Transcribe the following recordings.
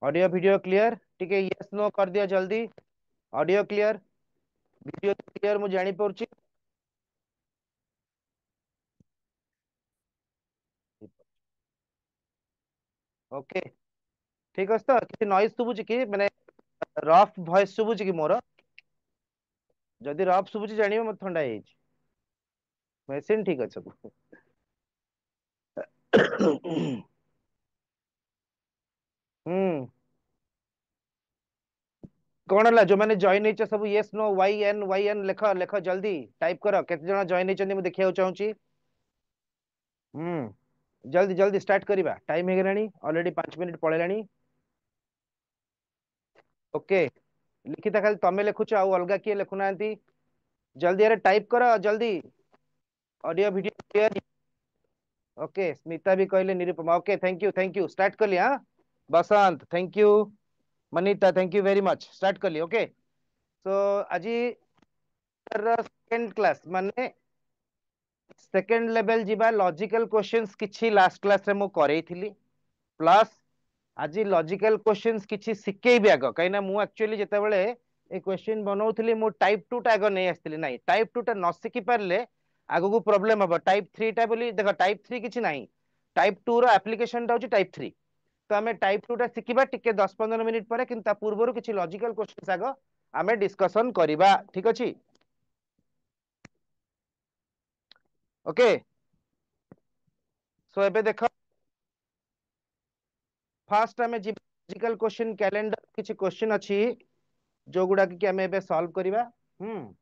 Audio video clear? ठीक है, yes no कर दिया जल्दी। ऑडियो क्लियर, वीडियो क्लियर, ମୁଁ ଜାଣିପାରୁଛି। ଓକେ, ଠିକ ଅଛି ତ? କିଛି ନଏଜ ଶୁଭୁଛି କି, ମାନେ ରଫ୍ ଭଏସ ଶୁଭୁଛି କି ମୋର? ଯଦି ରଫ୍ ଶୁଭୁଛି ଜାଣିବ ମୋତେ ଥଣ୍ଡା ହେଇଯାଇଛି। ମେସିନ୍ ଠିକ ଅଛି ସବୁ। ହୁଁ, କଣ ହେଲା? ଯୋଉମାନେ ଜଏନ୍ ହେଇଛ ସବୁ ୟେସ୍ नो ୱାଇ ଏନ୍ ଲେଖ ଲେଖ, ଜଲ୍ଦି ଟାଇପ କର। କେତେ ଜଣ ଜଏନ୍ ହେଇଛନ୍ତି ମୁଁ ଦେଖିବାକୁ ଚାହୁଁଛି। ହୁଁ, ଜଲ୍ଦି ଜଲ୍ଦି ଷ୍ଟାର୍ଟ କରିବା, ଟାଇମ ହେଇଗଲାଣି ଅଲରେଡି, 5 ମିନିଟ ପଳେଇଲାଣି। ଓକେ, ଲିଖିତା ଖାଲି ତମେ ଲେଖୁଛ, ଆଉ ଅଲଗା କିଏ ଲେଖୁନାହାନ୍ତି। ଜଲ୍ଦି ଆରେ ଟାଇପ କର ଜଲ୍ଦି। Audio video clear? Okay, Smita भी कहले, Nirupama okay, thank you start कर लिया। Basant thank you, Manita thank you very much, start कर लिया। ओके, सो आज सेकेंड क्लास माने सेकेंड लेवल जीवा लॉजिकल क्वेश्चंस किछि लास्ट क्लास रे मु करैथिली, प्लस आज लॉजिकल क्वेश्चंस किछि सिकेइबे आग, कहिना मु एक्चुअली जेते बेले ए क्वेश्चन बनौथिली मु टाइप 2 टा आग नै आस्थिली। नाही, टाइप 2 टा न सिखि पारले आगो को प्रॉब्लम हबो। टाइप 3 टा बोली देखो, टाइप 3 किछि नाही, टाइप 2 रो एप्लीकेशन टा होची टाइप 3। तो आमे टाइप 2 टा सिखिबा टिके 10-15 मिनिट पर, किंतु ता पूर्वरु किछि लॉजिकल क्वेश्चंस आग आमे डिस्कशन करिबा, ठीक अछि? ओके, सो एबे देखो, फास्ट आमे लॉजिकल क्वेश्चन कैलेंडर किछि क्वेश्चन अछि जो गुडा कि आमे एबे सॉल्व करिबा। हम्म,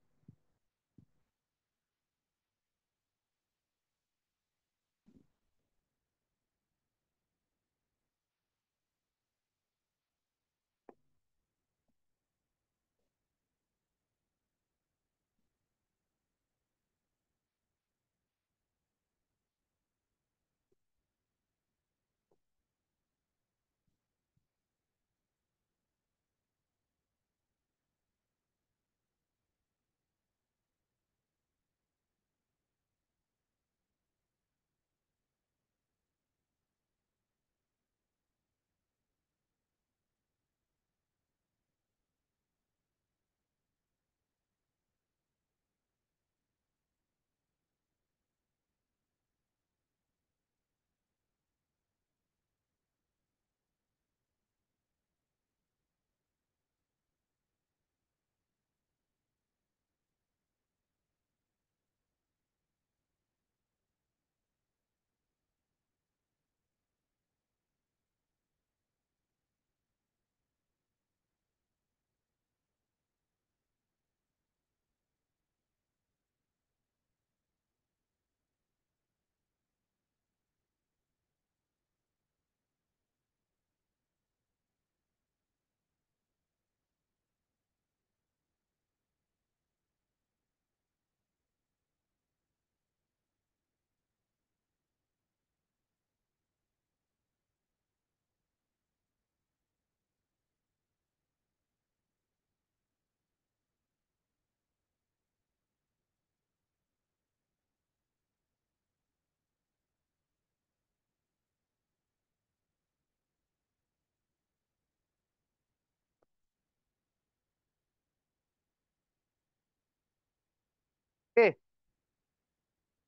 ओके,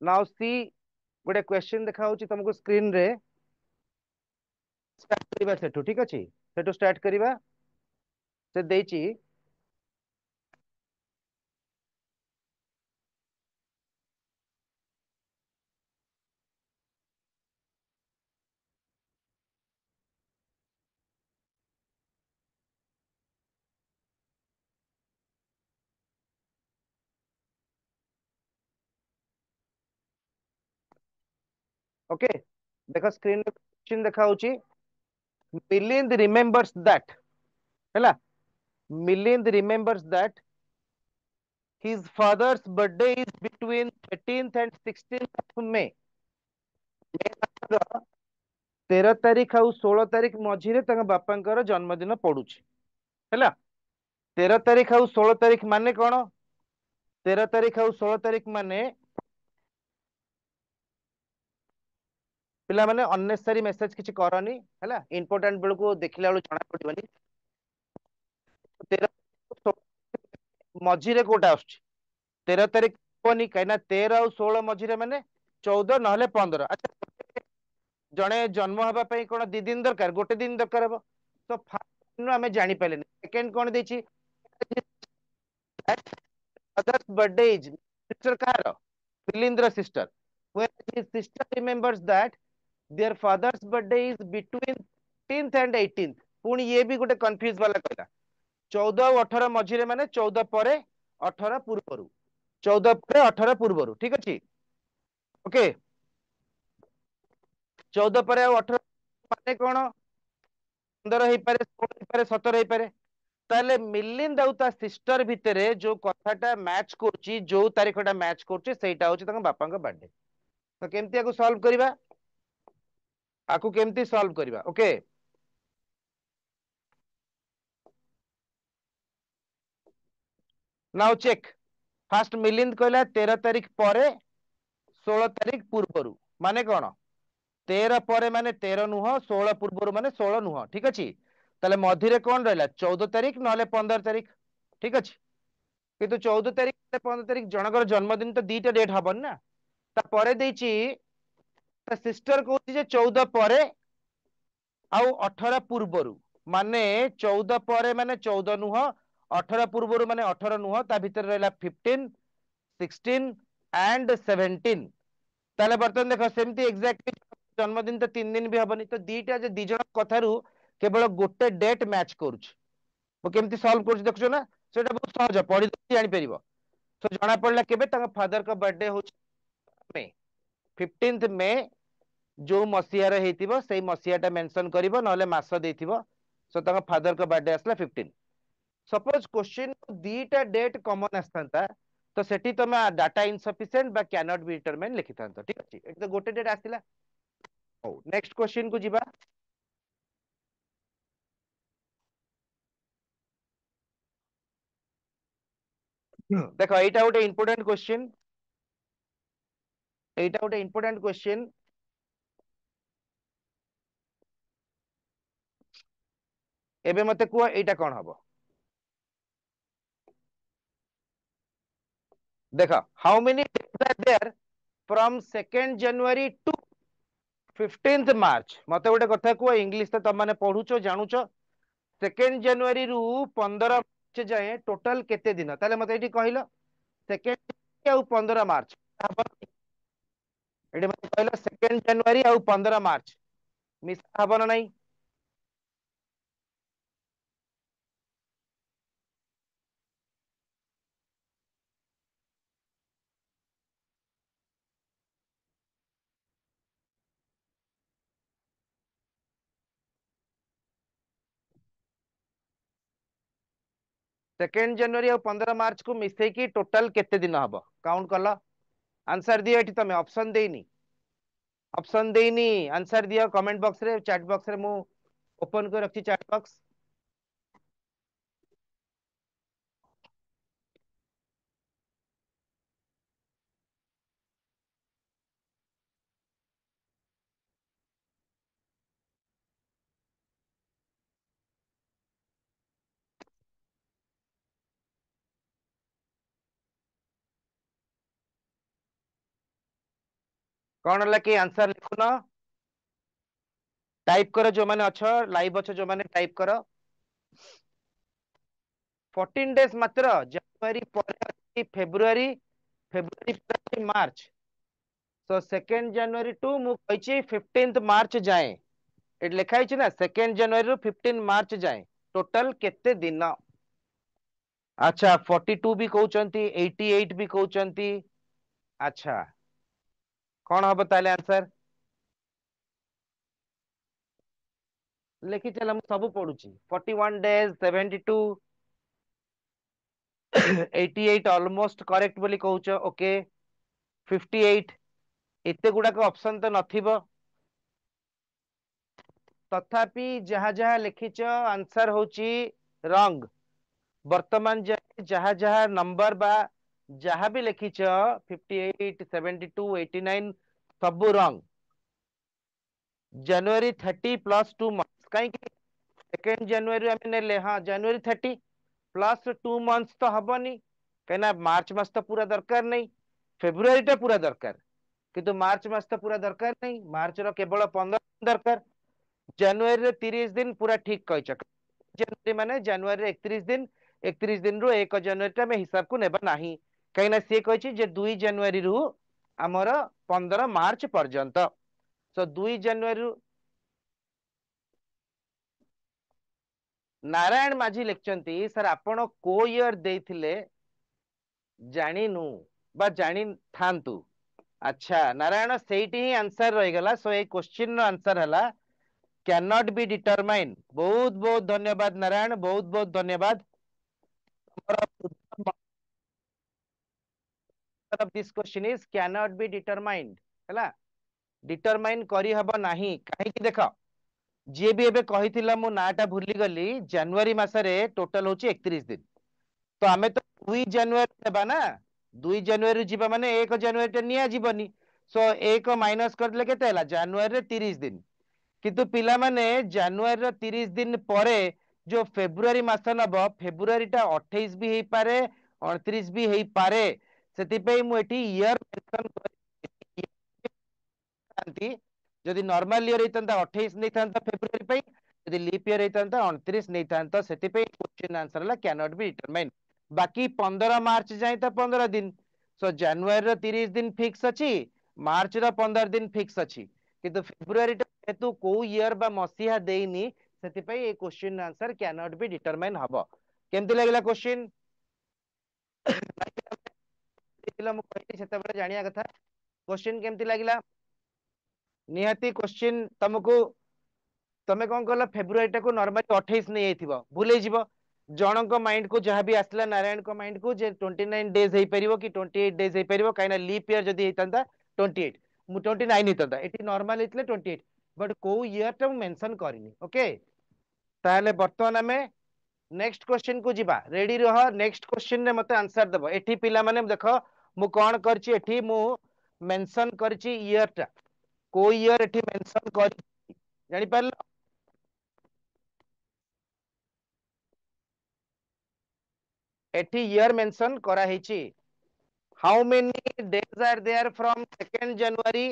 नाउ सी, गोटे क्वेश्चन देखा होची तुमको स्क्रीन रे, स्टार्ट करिबा सेठू, ठीक अछि? सेठू स्टार्ट करिबा, से देची। ओके, देखो स्क्रीन रे क्वेश्चन देखा होची, मिलिंद रिमेंबर्स दैट, हैला, Milind remembers that his father's birthday is between 13th and 16th of May। 13 तारीख ଆଉ 16 तारीख मझिरे ताଙ୍କ बापाଙ୍କର जन्मदिन पडुଛି, ହେଲା। 13 तारीख ଆଉ 16 तारीख ମାନେ କଣ? 13 तारीख ଆଉ 16 तारीख ମାନେ पिला माने अननेसेसरी मेसेज किछि करनी हैला इंपोर्टेंट बेल को देखिला बेल जणा पड़िबनी 13 मझिरे कोटा आछी 13 तारिख होनी कहीं 13 और 16 मझिरे माने 14 नहले 15 अच्छा जड़े जन्म हवा कौन 2 दिन दरकार गोटे दिन दरकार हम तो फास्ट आम जानी पारे सेकेंड कौन देछि फादर्स बर्थडे इज सिस्टर कहार Milindra sister when his sister remembers that their father's birthday is between 15th and 18th पुणी ये भी गोटे कंफ्यूज वाला कहला 14 और 18 मझिरे माने 14 पर 18 पूर्व 14 पर 18 पूर्व ठीक अच्छे ओके 14 पर 18 माने कौन 15 ହେଇପାରେ 16 ହେଇପାରେ 17 ହେଇପାରେ ताले मिलिंद आउ ता सिस्टर भितरे जो कथाटा मैच करची जो तारीखटा मैच करची सेटा होची तांग बापांग बर्थडे तो केमती आकु सॉल्व करिवा आकु केमती सॉल्व करिवा okay now check fast Milind कहला 13 तारीख परे 16 तारीख पूर्वरु माने कौन 13 पर माने 13 नुह 16 पूर्वरु माने 16 नुह ठीक अछि ताले मझिरे कौन रहला 14 तारीख नहले 15 तारीख ठीक अछि किंतु 14 तारीख 15 तारीख जनकर जन्मदिन तो दीटा डेट हबन ना तापर देछि सिस्टर कहूँ जे 14 पर आउ 18 पूर्वरु माने 14 पर माने 14 नुह 18 पूर्वरु माने 18 नुह ता भीतर रहला 15 16 एंड 17 ताले बर्तन देखो सेमती एग्जैक्टली जन्मदिन तो 3 दिन भी हबनी तो दीटा जे दी जण कथारू केवल गोटे डेट मैच करूछ मु केमती सॉल्व करूछ देखछो ना सेटा बहुत सहज पढि जानि परिबो तो जना पड़ला केबे तांग फादर का बर्थडे होछ मे 15th मे जो मसीहार हेतिबो सेही मसीहाटा मेंशन करिवो नहले मास देथिबो सो तांग फादर का बर्थडे आसला 15 सपोज क्वेश्चन दीटा डेट कॉमन आसतांता तो सेठी तमे डाटा इनसफिशिएंट बा कैन नॉट बी डिटरमाइन लिखितांतो ठीक अछि एक तो गोटे डेट आसिला हो नेक्स्ट क्वेश्चन को जिबा देखो एटा गोटे इंपोर्टेंट क्वेश्चन एटा गोटे इंपोर्टेंट क्वेश्चन एबे मते कुआ एटा कोन हबो देखो how many days are there from 2nd January to 15th March मते गोटे कथा कुआ इंग्लिश तो तुम माने पढुचो जानुचो 2nd जनवरी रु 15 मार्च जाए टोटल केते दिन ताले मते एटी कहिलो 2nd आउ 15 मार्च एटी मते कहिलो 2nd जनवरी आउ 15 मार्च मिसा हबो ना नहीं 2nd जनवरी और 15 मार्च को मिसई की टोटल केते दिन हबो काउंट कलो आंसर दियो एटी तमे ऑप्शन देनी आंसर दियो कमेंट बॉक्स रे चैट बॉक्स रे मु ओपन कर रखी चैट बॉक्स कौन है कि आंसर लिखुन टाइप करो जो माने अच्छो लाइव अच्छो जो माने टाइप करो 14 डेज मात्र जनवरी पर फेब्रुआरी फेब्रुआरी पर मार्च सो 2nd जनवरी टू मु कहिची 15th मार्च जाए एट लिखा है ना 2nd जनवरी रु 15 मार्च जाए टोटल केते दिन अच्छा 42 भी कहउचंती 88 भी कहउचंती अच्छा कौन हम ताले आंसर लिखी चला सब पढ़ुची 41 डेज 72 88 ऑलमोस्ट करेक्ट बोली कहउच ओके 58 एते गुडा को ऑप्शन तो नथिबो तथापि जहा जहा लिखिच आंसर होची रंग वर्तमान जहा जहा नंबर बा जहा भी लिखिच 58 72 89 सब रंग जनवरी 30 प्लस 2 मंथ्स कहीं सेकेंड जनवरी आम ने हाँ जनवरी 30 प्लस 2 मंथ्स तो हबनी कहीं मार्च मास तो पूरा दरकार नहीं फेब्रुआरी टा पूरा दरकार किंतु मार्च मास तो पूरा दरकार नहीं मार्च रो केवल 15 दिन दरकार जनवरी रे 30 दिन पूरा ठीक कही जनवरी माने जनवरी 31 दिन 31 दिन रु 1 जनवरी में हिसाब को नेबा नहीं कहीं सी कही जे 2 जनवरी रु आमर 15 मार्च पर्यंत सो 2 जनवरी नारायण माझी लिखिंट सर आपण को इयर देथिले जानिनु बा जानी थांतु अच्छा नारायण सेठी ही आंसर रही गला सो ए क्वेश्चन रो आंसर हला कैन नॉट बी डिटरमाइन बहुत बहुत धन्यवाद नारायण बहुत बहुत धन्यवाद this question is can not be determined हला डिटरमाइन करी हबो नाही काहे कि देखो जे भी एबे कहिथिला मो नाटा भूली गली जनवरी मासरे टोटल होची 31 दिन तो आमे तो 2 जनवरी देबा ना 2 जनवरी जीवा माने 1 जनवरी टे निया जीवनी सो 1 माइनस करले केते हला जनवरी रे 30 दिन किंतु पिला माने जनवरी रे 30 दिन परे जो फेब्रुआरी मास नब फेब्रुआरी टा 28 भी हेई पारे 29 भी हेई पारे सेति पे मु एठी ईयर मेंशन करथि जदि नॉर्मल ईयर हेतंता 28 नै थांता फेब्रुआरी पे यदि लीप ईयर हेतंता 29 नै थांता सेति पे क्वेश्चन आंसर हला कैन नॉट बी डिटरमाइन बाकी 15 मार्च जाए तो 15 दिन सो जनवरी रो 30 दिन फिक्स अछि मार्च रो 15 दिन फिक्स अछि किंतु फेब्रुआरी हेतु को ईयर बा मसीहा देइनी सेति पे a question answer can not be determine हबो केमति लागला क्वेश्चन देखिला मु कहली सेते बेले जानिया कथा क्वेश्चन केमति लागिला निहाती क्वेश्चन तुमको तमे कौन कल फेब्रुआरी टाको नॉर्मली 28 नहीं आइथिबो भूले जिवो जनक माइंड को जहां भी आसला नारायण को माइंड को जे 29 डेज हेई परिबो कि 28 डेज हेई परिबो काइना लीप ईयर जदी हेतंता 28 मु 29 हेतंता एटी नॉर्मल हेतले 28 बट को ईयर टा मेंशन करिनी ओके ताले वर्तमान हमें नेक्स्ट क्वेश्चन को जिबा रेडी रह नेक्स्ट क्वेश्चन रे मते आंसर देबो एठी पिला माने देखो मु कोन करची एठी मु मेंशन करची ईयर टा को ईयर एठी मेंशन कर जानि पारल एठी ईयर मेंशन करा हेची how many days are there from 2 January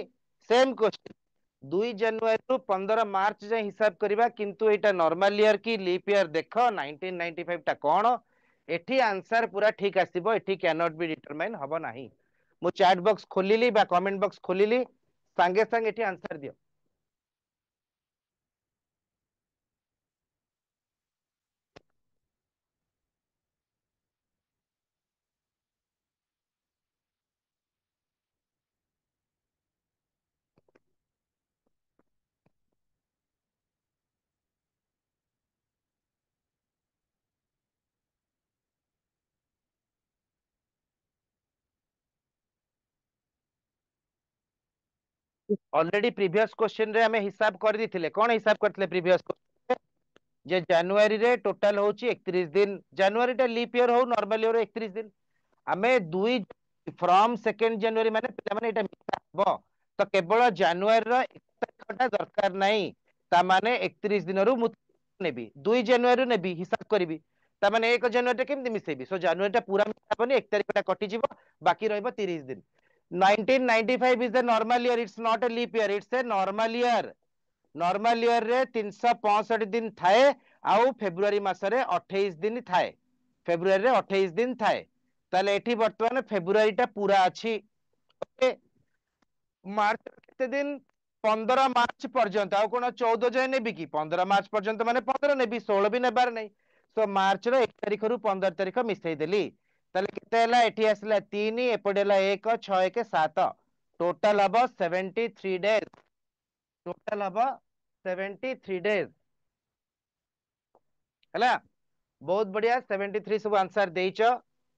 same question 2 जनवरी रु 15 मार्च जाए हिसाब करबा किंतु एटा नॉर्मल ईयर की लीप ईयर देखो 1995 टा कोन एठी आंसर पूरा ठीक आसीबो एठी कैन नॉट बी डिटरमाइन हबो नाही मु चैट बॉक्स खोलिली बा कमेंट बॉक्स खोलिली संगे संगे एठी आंसर दियो ऑलरेडी प्रीवियस क्वेश्चन रे हमें हिसाब कर दिथिले कोन हिसाब करथिले प्रीवियस जे जनवरी रे टोटल होची 31 दिन जनवरी टा लीप ईयर हो नॉर्मल ईयर 31 दिन हमें दुई फ्रॉम 2 जनवरी माने पिला माने एटा मिसाबो तो केवल जनवरी रो 1 तारिखटा दरकार नाही ता माने 31 दिन रु मु नेबी 2 जनवरी नेबी हिसाब करबी ता माने 1 जनवरी टा केमति मिसेबी सो जनवरी टा पूरा मिसाबनी 1 तारिखटा कटि जिवो बाकी रहइबो 30 दिन 1995 is the normal year it's not a leap year it's a normal year रे 365 दिन थाए आउ फेब्रुआरी मासरे 28 दिन थाए फेब्रुआरी रे 28 दिन थाए ताले एठी वर्तमान फेब्रुआरी टा पूरा अछि ओके मार्च केते दिन 15 मार्च पर्यंत आउ कोन 14 जाय नेबी कि 15 मार्च पर्यंत माने 15 नेबी 16 भी नेबार नै सो मार्च रो 1 तारिख रु 15 तारिख मिसई देली ताले केते हला एठी आसला 3 एपडे हला 1 6 1 7 टोटल हबो 73 डेज टोटल हबो 73 डेज है बहुत बढ़िया 73 सब आंसर देच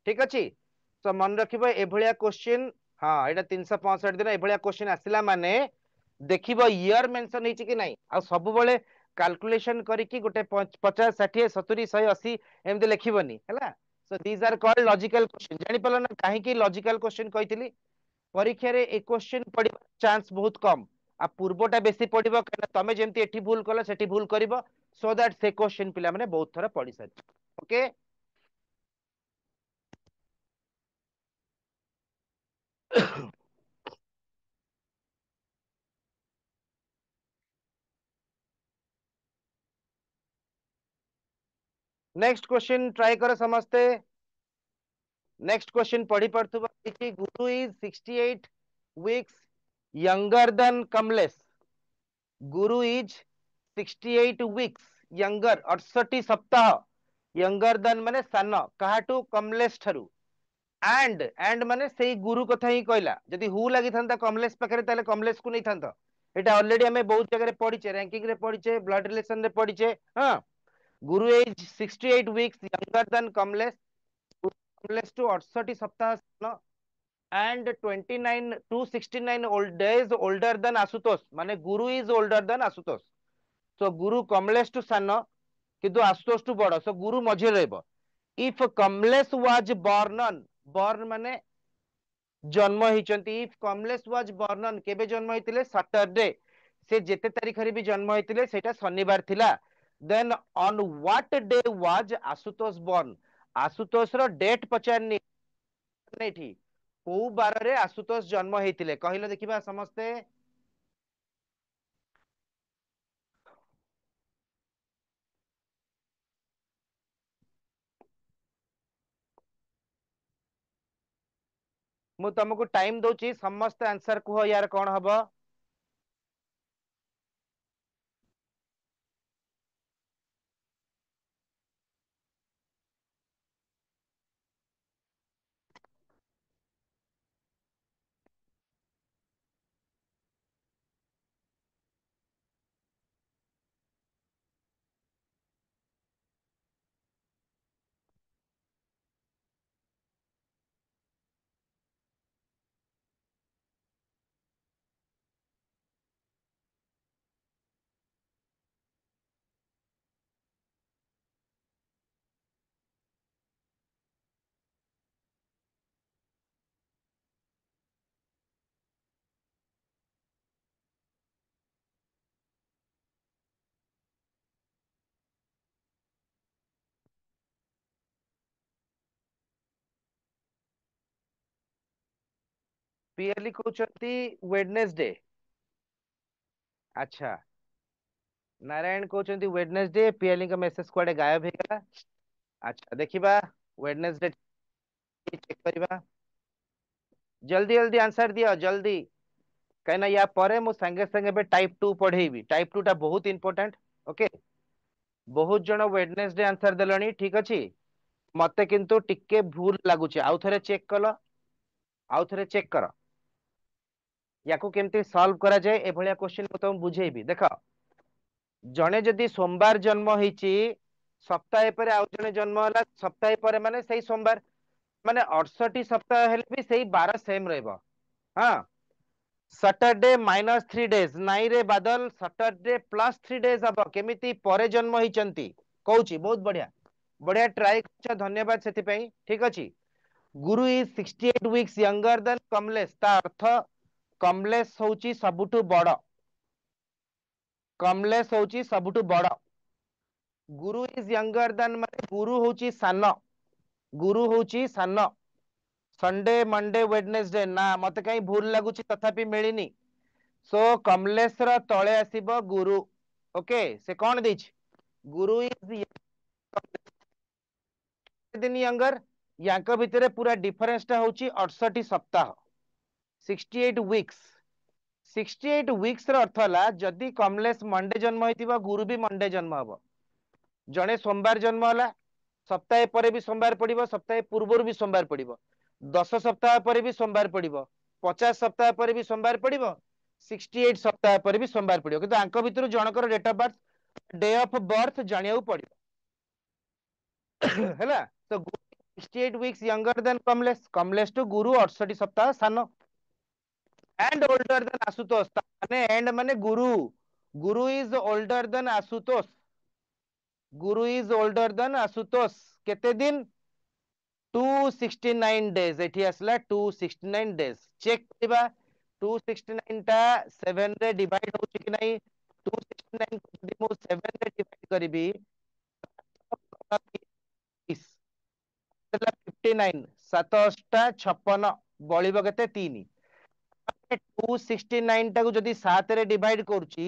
ठीक अच्छे तो मन रखिबो एभलिया क्वेश्चन हाँ एटा 365 दिन एभलिया क्वेश्चन आसिला माने देखिबो ईयर मेंशन हेछि कि नाही आ सब बेले कैलकुलेशन करिकि गोटे 50 60 70 180 एमते लिखिबोनी हैला so these are called logical question जानि पलो ना काहे कि लॉजिकल क्वेश्चन कहितली परीक्षा रे ए क्वेश्चन पड़ी चांस बहुत कम आ पूर्वटा बेसी पड़िबो काना तमे जेमती एठी भूल कलो सेठी भूल करिवो सो दैट से क्वेश्चन पिला माने बहुत थरा पड़ी सारी ओके नेक्स्ट क्वेश्चन ट्राई करो समझते नेक्स्ट क्वेश्चन पढ़ी पड़थुबा गुरु is 68 weeks younger than Kamlesh Guru is 68 weeks younger 68 सप्ताह यंगर देन माने सान काहाटू कमलेश ठारू एंड माने सेई गुरु कथा ही कहला जदि हु लागि थांता कमलेश पाखरे ताले कमलेश को नहीं थांता एटा ऑलरेडी हमें बहुत जगह पढ़िचे रैंकिंग रे पढ़िचे ब्लड रिलेशन रे पढ़िचे हां Guru is 68 weeks younger than Kamlesh Kamlesh टू 68 सप्ताह सान and 29 269 old days older than Ashutosh माने Guru is older than Ashutosh so Guru Kamlesh to सान किंतु आशुतोष टू बड़ सो गुरु मझे रहबो इफ कमलेश वाज बॉर्न माने जन्म होइचंती इफ कमलेश वाज बॉर्न केबे जन्म होइतिले सैटरडे से जेते तारीख रे भी जन्म होइतिले सेटा शनिवार थिला then on what day was Ashutosh born Ashutosh रो डेट पचारनी नहीं को बार रे आशुतोष जन्म होइतिले कहिलो देखिबा समस्ते मु तुमको टाइम दउची समस्त आंसर कुह यार कोन हबो पीएलई कहउचंती वेडनेसडे अच्छा नारायण कहउचंती वेडनेसडे पीएलई का मैसेज कोडे गायब हे गला अच्छा देखिबा वेडनेसडे चेक करबा जल्दी जल्दी आंसर दियो जल्दी कहना या परे मु संगे संगे बे टाइप 2 पढ़ेबी टाइप 2 टा बहुत इंपोर्टेंट ओके बहुत जण वेडनेसडे आंसर देलनी ठीक अछि मते किंतु टिके भूल लागुचे आउ थरे चेक कलो आउ थरे चेक करो याकू केमती सॉल्व करा जाए ए भलिया क्वेश्चन को तुम बुझेबी देखो जणे जदि सोमवार जन्म होईची सप्ताह पर आउ जणे जन्म होला सप्ताह पर माने सही सोमवार माने 68 सप्ताह हेले भी सही 12 सेम रहबो हां सैटरडे -3 डेज नाई रे बादल सैटरडे +3 डेज अब केमिति परे जन्म होईचंती कहूची बहुत बढ़िया बढ़िया ट्राई कर धन्यवाद सेति पई ठीक अछि गुरु is 68 weeks younger than Kamlesh ता अर्थ कमलेश होची सबुठु बड़ कमलेश होची सबुठु बड़ गुरु इज यंगर देन माने गुरु होची सान गुरु होची सान संडे मंडे वेडनेसडे ना मते कहीं भूल लगुची तथापि मिलिनी सो कमलेश र तळे आसीबो गुरु ओके से कोन देछि गुरु इज दिन यंगर याक भितरे पूरा डिफरेंस टा होची 68 सप्ताह 68 वीक्स 68 वीक्स र अर्थ हला जदि कमलेश मंडे जन्म होइतिबा गुरु भी मंडे जन्म हबो जणे सोमवार जन्म होला सप्ताह पर भी सोमवार पड़िबो सप्ताह पूर्व भी सोमवार पड़िबो 10 सप्ताह पर भी सोमवार पड़िबो 50 सप्ताह पर भी सोमवार पड़िबो 68 सप्ताह पर भी सोमवार पड़िबो किंतु आंक भितरु जनकर date of birth day of birth जानियाउ पड़िबो हैला तो 68 weeks younger than Kamlesh Kamlesh टू गुरु 68 सप्ताह सान एंड ओल्डर देन आशुतोष माने एंड माने गुरु गुरु is older than Ashutosh Guru is older than Ashutosh केते दिन 269 डेज एठी आसला 269 डेज चेक करबा 269 टा 7 रे डिवाइड होची कि नहीं 269 को यदि मु 7 रे डिवाइड करबी 59 7 टा 56 बळिबो केते 3 269 टाକୁ ଯଦି 7 रे डिवाइड କରୁची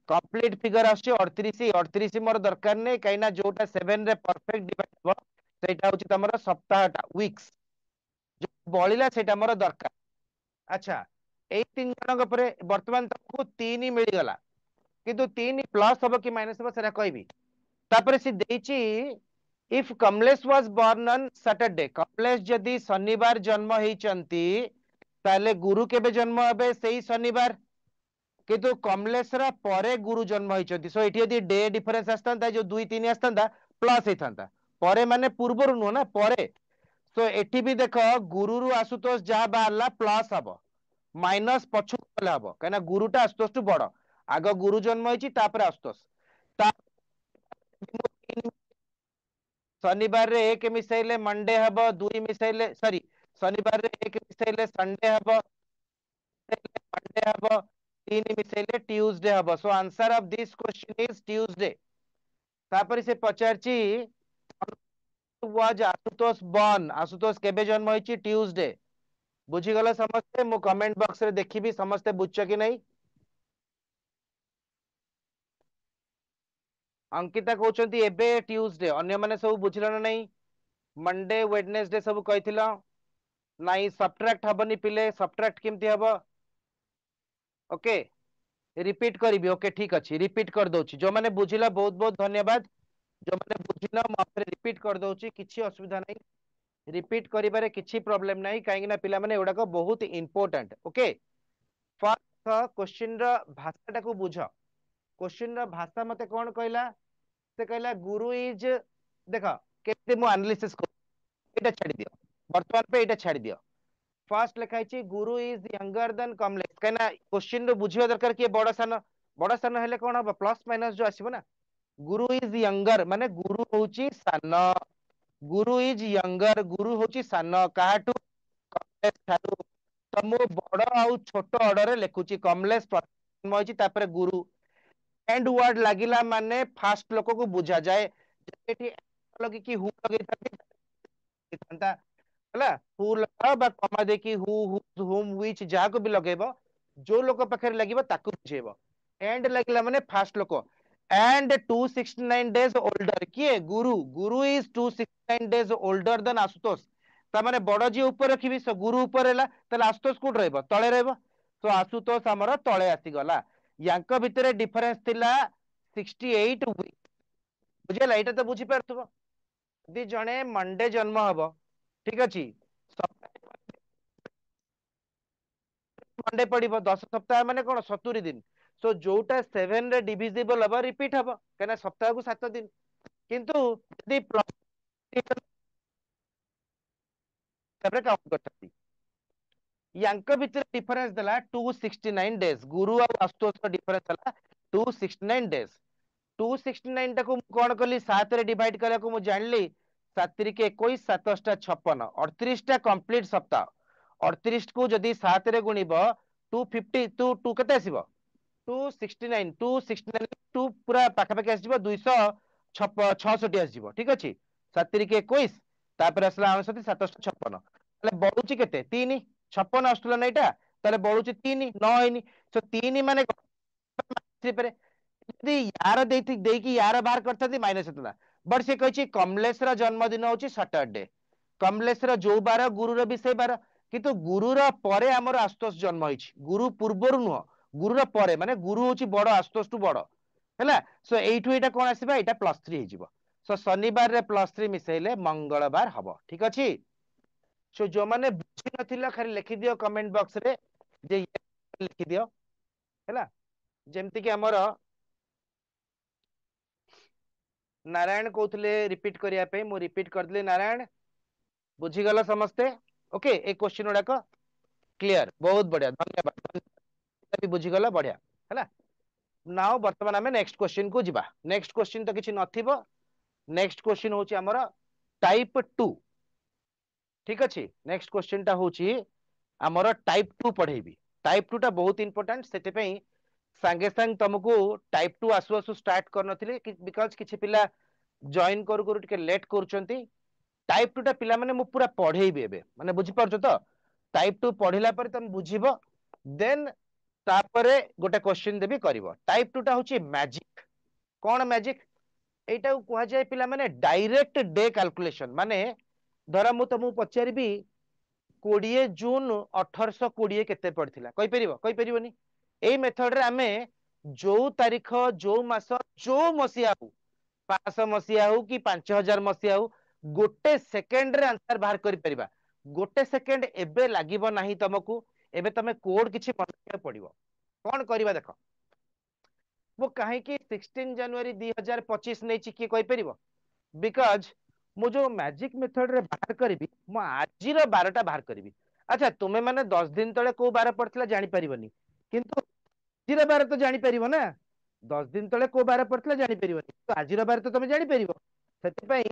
कंप्लीट फिगर आछी 38 38 मोर दरकार नै काइना जोटा 7 रे परफेक्ट डिवाइड हो सेटा होची तमरो सप्ताहटा वीक्स जो बळिला सेटा मोर दरकार अच्छा ए तीन जनक परे वर्तमान तमको 3 मिल गला किंतु 3 प्लस हो कि माइनस हो सेटा कहबी तापरे से देची if Kamlesh was born on Saturday Kamlesh यदि शनिवार जन्म हेचंती ताले गुरु केबे जन्म हेबे सेही शनिवार किंतु कमलेशरा परे गुरु जन्म होइछथि सो एठी यदि डे डिफरेंस आस्तांता जो 2 3 आस्तांता प्लस हेथांता परे माने पूर्वरु नु ना परे सो एठी भी देखो गुरु रु आशुतोष जा बाहला प्लस हबो माइनस पछु कले हबो काना गुरुटा आशुतोष टु बड़ आगो गुरु जन्म होइछि तापर आशुतोष ता शनिवार रे एक मिसाइले मंडे हबो 2 मिसाइले सॉरी शनिवार रे एक मिसाइले संडे हबो मंडे हबो 3 मिसाइले ट्यूसडे हबो so answer of this question is Tuesday तापर से पचारची वाज आशुतोष बॉर्न आशुतोष केबे जन्म होइछि ट्यूसडे बुझी गला समस्ते मु कमेंट बॉक्स रे देखिबी समस्ते बुझछ कि नहीं अंकिता कहउचंती एबे ट्यूसडे अन्य माने सब बुझिलो ना नहीं मंडे वेडनेसडे सब कहिथिलो नहीं सब्ट्रैक्ट हबनी पिले सब्ट्रैक्ट केमती हबो ओके रिपीट करी ओके ठीक अच्छे रिपीट कर दउची जो माने बुझिला बहुत बहुत धन्यवाद जो माने बुझिला मात्रे रिपीट कर दउची किछि असुविधा नहीं रिपीट करिबारे किछि प्रॉब्लम नहीं काहे ना पिला माने एडा को बहुत इंपोर्टेंट ओके फर्स्ट क्वेश्चन रो भाषाटा को बुझ क्वेश्चन रो भाषा मते कोन कहला से कहला गुरु इज देखा केते मु एनालिसिस को एटा छाडी दियो वर्तमान पे एटा छाडी दियो फर्स्ट लिखा है गुरु इज यंगर देन कमलेश कहना क्वेश्चन रो बुझियो दरकार कि बड़ सान हेले कोन हो प्लस माइनस जो आसीबो ना गुरु इज यंगर माने गुरु होची सान गुरु इज यंगर गुरु होची सान काहाटू कमलेश ठारू तो मु बड़ आउ छोट ऑर्डर रे लिखुची कमलेश प्रथम होची तापर गुरु एंड वर्ड लागिला माने फास्ट लोक को बुझा जाए एठी लगी कि हु लगी था ହେଲା ହୁ ଲଗାଅ ବା କମା ଦେଇକି ହୁ ହୁମ ହ୍ୱିଚ ଯାହାକୁ ବି ଲଗେଇବ ଯୋଉ ଲୋକ ପାଖରେ ଲାଗିବ ତାକୁ ବୁଝେଇବ ଏଣ୍ଡ ଲାଗିଲା ମାନେ ଫାଷ୍ଟ ଲୋକ एंड 269 डेज ओल्डर किए गुरु गुरु is 269 days older than Ashutosh ता माने बड़ जी ऊपर रखिबी सो गुरु ऊपर हैला ताले आशुतोष कोड रहबो तळे रहबो सो आशुतोष हमर तळे आसी गला यांक भितरे डिफरेंस थिला 68 वीक बुझेला एटा तो बुझी परथबो यदि जणे मंडे जन्म हबो ठीक अछि मंडे पड़िबो 10 सप्ताह माने कोन 70 दिन सो जोटा 7 रे डिविजिबल हबो रिपीट हबो कना सप्ताह को 7 दिन किंतु यदि तबरे काउंट करथि यांक भितर डिफरेंस देला 269 डेज गुरु और आशुतोष का डिफरेंस देला 269 डेज 269 टाको कोन करली 7 रे डिवाइड करला को मु जानली 7 त्रिक 21 7 56 38 टा कंप्लीट सप्ताह 38 को जदी 7 रे गुणिब 250 टू केते आसीबो 269 टू पूरा पाखा पाखा आसीबो 266 आसीबो ठीक अछि 7 त्रिक 21 तापर असला 69 756 ताले बडुची केते 3 56 आस्तला ना एटा ताले बडुची 3 न होइनी सो 3 माने पर यदि यार देकी यार बाहर करथि माइनस होता बट से कहछि कमलेश रा जन्मदिन होछि सैटरडे कमलेश रा जो बार गुरु रा भी से बार किंतु गुरु रा परे हमर आशुतोष जन्म होइछि गुरु पूर्वरु नुह गुरु रा परे माने गुरु होछि बड़ आशुतोष टू बड़ हैला सो एठु एटा कोन आसीबा एटा +3 हेजिबो सो शनिवार रे +3 मिसेले मंगलवार हबो ठीक अछि सो जो माने बुझि नथिला खाली लिखि दियो कमेंट बॉक्स रे जे लिखि दियो हैला जेमति कि हमर नारायण कहते रिपीट करने मु रिपीट करदे नारायण बुझीगल समस्ते ओके ए क्वेश्चन गुड़ाक क्लियर बहुत बढ़िया धन्यवाद बुझीगल बढ़िया है नाउ बर्तमान आम नेक्स्ट क्वेश्चन को जीवा नेक्स्ट क्वेश्चन तो किसी नथिबो नेक्स्ट क्वेश्चन होची हमर टाइप 2 ठीक अछि नेक्स्ट क्वेश्चन टा होची हमर टाइप 2 पढ़ेबी टाइप 2 टा बहुत इंपोर्टेंट से सांगे सांग तुमको टाइप 2 आसु आसु स्टार्ट कर नथिले बिकॉज किछि पिला जॉइन करू करू टिके लेट करूचंती टाइप 2 टा पिला माने मु पूरा पढेइबे एबे माने बुझी परछो तो टाइप 2 पढिला पर तुम बुझिबो देन तापरे गोटे क्वेश्चन देबी करिवो टाइप 2 टा होची मैजिक कोन मैजिक एटा को कुहा जाय पिला माने डायरेक्ट डे कैलकुलेशन माने धर मु तुमको पचारिबी 20 जून 1820 केते पड़थिला कहि परिबोनी एई मेथड रे आमे जो तारीख जो मास जो मसिया हो 500 मसिया हो कि 5000 मसिया हो गोटे सेकेंड रे आंसर बाहर करि परिबा गोटे सेकेंड एबे लागिबो नाही तुमको एबे तमे कोड किछि बनके पड़िबो कोन करिबा देखो वो कहीं कि 16 जनवरी 2025 नहीं कि कहि परिबो बिकॉज मु जो मैजिक मेथड रे बाहर करिबी मु आजिर 12टा बाहर करिबी अच्छा तुमे माने 10 दिन तळे को 12 पड़थिला जानि परिबनी किंतु आजिर 12 तो जानि परिबो ना 10 दिन तळे को 12 पड़थिला जानि परिबनी तो आजिर 12 तो तुमे जानि परिबो सेति पई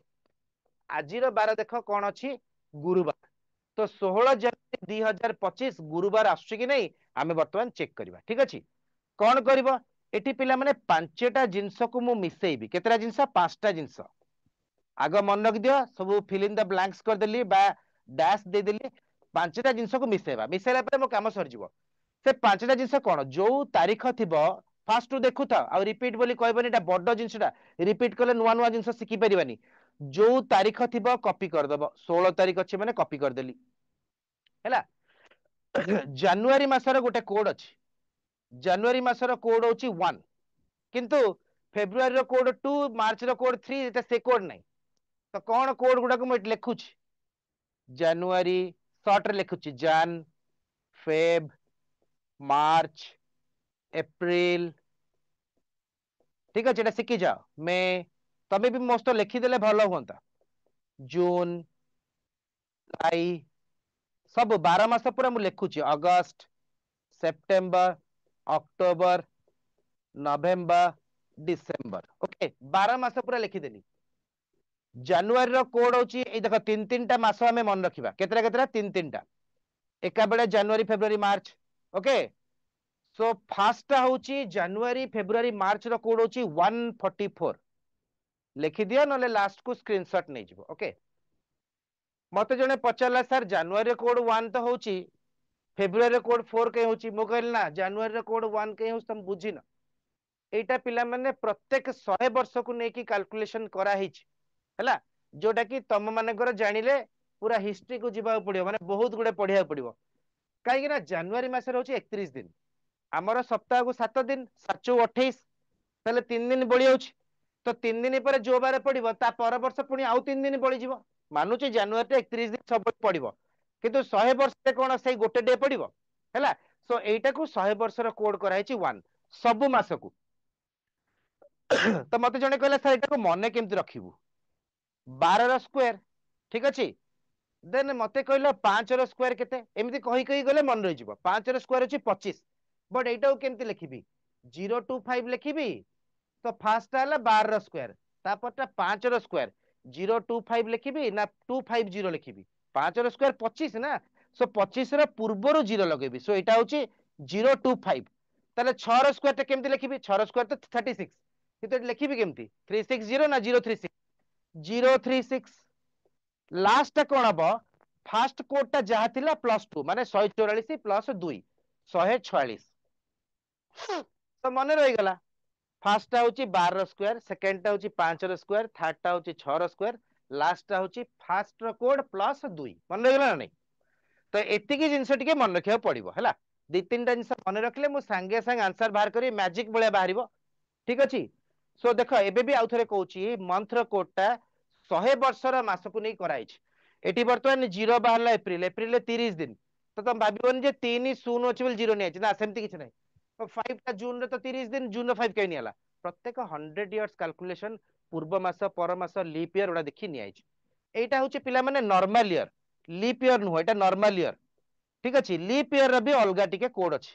आजिर 12 देखो कोन अछि गुरुवार तो 16 जनवरी 2025 गुरुवार आछी कि नहीं आमे वर्तमान चेक करिबा ठीक अछि कोन करिवो एठी पिला माने पांचटा जिंस को मु मिसेइबी केतरा जिंस पांचटा जिंस आग मन रखि दियो सब फिल इन द ब्लैंक्स कर देली बा डैश दे देली पांचटा जिंस को मिसेबा मिसेला पर मो काम सर जीवो से पांचटा जिंस कोन जो तारीख थिबो फास्ट टू देखु था आ रिपीट बोली कहबनी एटा बड्ड जिंसटा रिपीट कले नुवा नुवा जिंस सिखि परिबानी जो तारीख थिबो कॉपी कर दबो 16 तारीख अछि माने कॉपी कर देली हैला जनवरी मासर गोटे कोड अछि जनवरी मासर कोड होची 1 किंतु फेब्रुआरी रो कोड 2 मार्च रो कोड 3 एटा से कोड नै तो कौन कोड गुडा को लिखुची जनवरी शॉर्ट रे लिखुची जन फेब मार्च एप्रिल ठीक है शिखी जाओ मे तमे भी मस्त लिखिदेले भल हुंता जून जुलाई सब 12 मास पूरा मु लिखुची अगस्त September October November December okay 12 मास पूरा लिखिदेली जनवरी रो कोड होची ए देखो तीन तीन टा मास हमें मन रखिबा केतरा केतरा तीन तीन टा एका बेले जनवरी फेब्रुआरी मार्च ओके सो फास्ट टा होची जनवरी फेब्रुआरी मार्च रो कोड होची 144 लिखि दियो नले लास्ट को स्क्रीनशॉट नै जिवो ओके मते जने पचारला सर जनवरी रो कोड 1 तो होची फेब्रुआरी रो कोड 4 के होची मो कहल ना जनवरी रो कोड 1 के होस तुम बुझिना एटा पिला माने प्रत्येक 100 वर्ष को नेकी कैलकुलेशन करा हिच हैला जोटा कि तम मानकर जानिले पूरा हिस्ट्री को जीवा पड़ियो माने बहुत गुडे पढ़िया पड़ियो काहे ना जनवरी मास रे होची 31 दिन हमर सप्ताह को 7 दिन 7 28 ताले 3 दिन बळी होची तो 3 दिन पर जो बारे पड़िबो ता पर वर्ष पुनी आउ 3 दिन बळी जीवो मानुची जनवरी रे 31 दिन सब पड़िबो किंतु 100 वर्ष रे कोन सही गोटे डे पड़िबो हैला सो एटा को 100 वर्ष रो कोड करा हिची 1 सब मास को तो मते जने कहले सर एटा को मने केमति रखिबु 12 रो स्क्वायर ठीक अछि देन मते कहलो 5 रो स्क्वायर केते एमिति कहि गले मन रहि जिवो 5 रो स्क्वायर अछि 25 बट एटा को केमति लिखिबी 025 लिखिबी तो फास्ट आला 12 रो स्क्वायर तापरटा 5 रो स्क्वायर 025 लिखिबी ना 250 लिखिबी 5 रो स्क्वायर 25 ना सो 25 रो पूर्व रो 0 लगेबी सो एटा होची 025 ताले 6 रो स्क्वायर ता केमति लिखिबी 6 रो स्क्वायर तो 36 किते लिखिबी केमति 360 ना 036 036 लास्ट कौन हम फास्ट कोड टा जहाँ थिला +2 माने 144 प्लस 2 146 तो मन रही गला फास्ट टा होची 12 स्क्वायर सेकंड टा होची 5 रो स्क्वायर थर्ड टा होची 6 रो स्क्वायर लास्ट टा होची फास्ट रो कोड +2 मन रही गला ना नहीं तो एति की जिंस टिके मन रखिया पड़िबो हला दि तीन टा जिंस मन रखले मु संगे संग आंसर बाहर करी मैजिक बळे बाहरिबो ठीक अछि सो देखो एबे भी आउ थरे कहूची मंथ रो कोड टा 100 वर्षर मास को नै कराइछ एटी वर्तमान 0 बाहरला एप्रिल एप्रिल 30 दिन तो तुम भाबिबन जे 3 0 अछि बोल 0 नै अछि ना सेमति किछ नै तो 5 टा जून रे तो 30 दिन जून रो 5 कै नै हला प्रत्येक 100 इयर्स कैलकुलेशन पूर्व मास पर मास लीप ईयर ओडा देखि नै आइछ एटा होची पिला माने नॉर्मल ईयर लीप ईयर नु एटा नॉर्मल ईयर ठीक अछि लीप ईयर रे भी अलगा टिके कोड अछि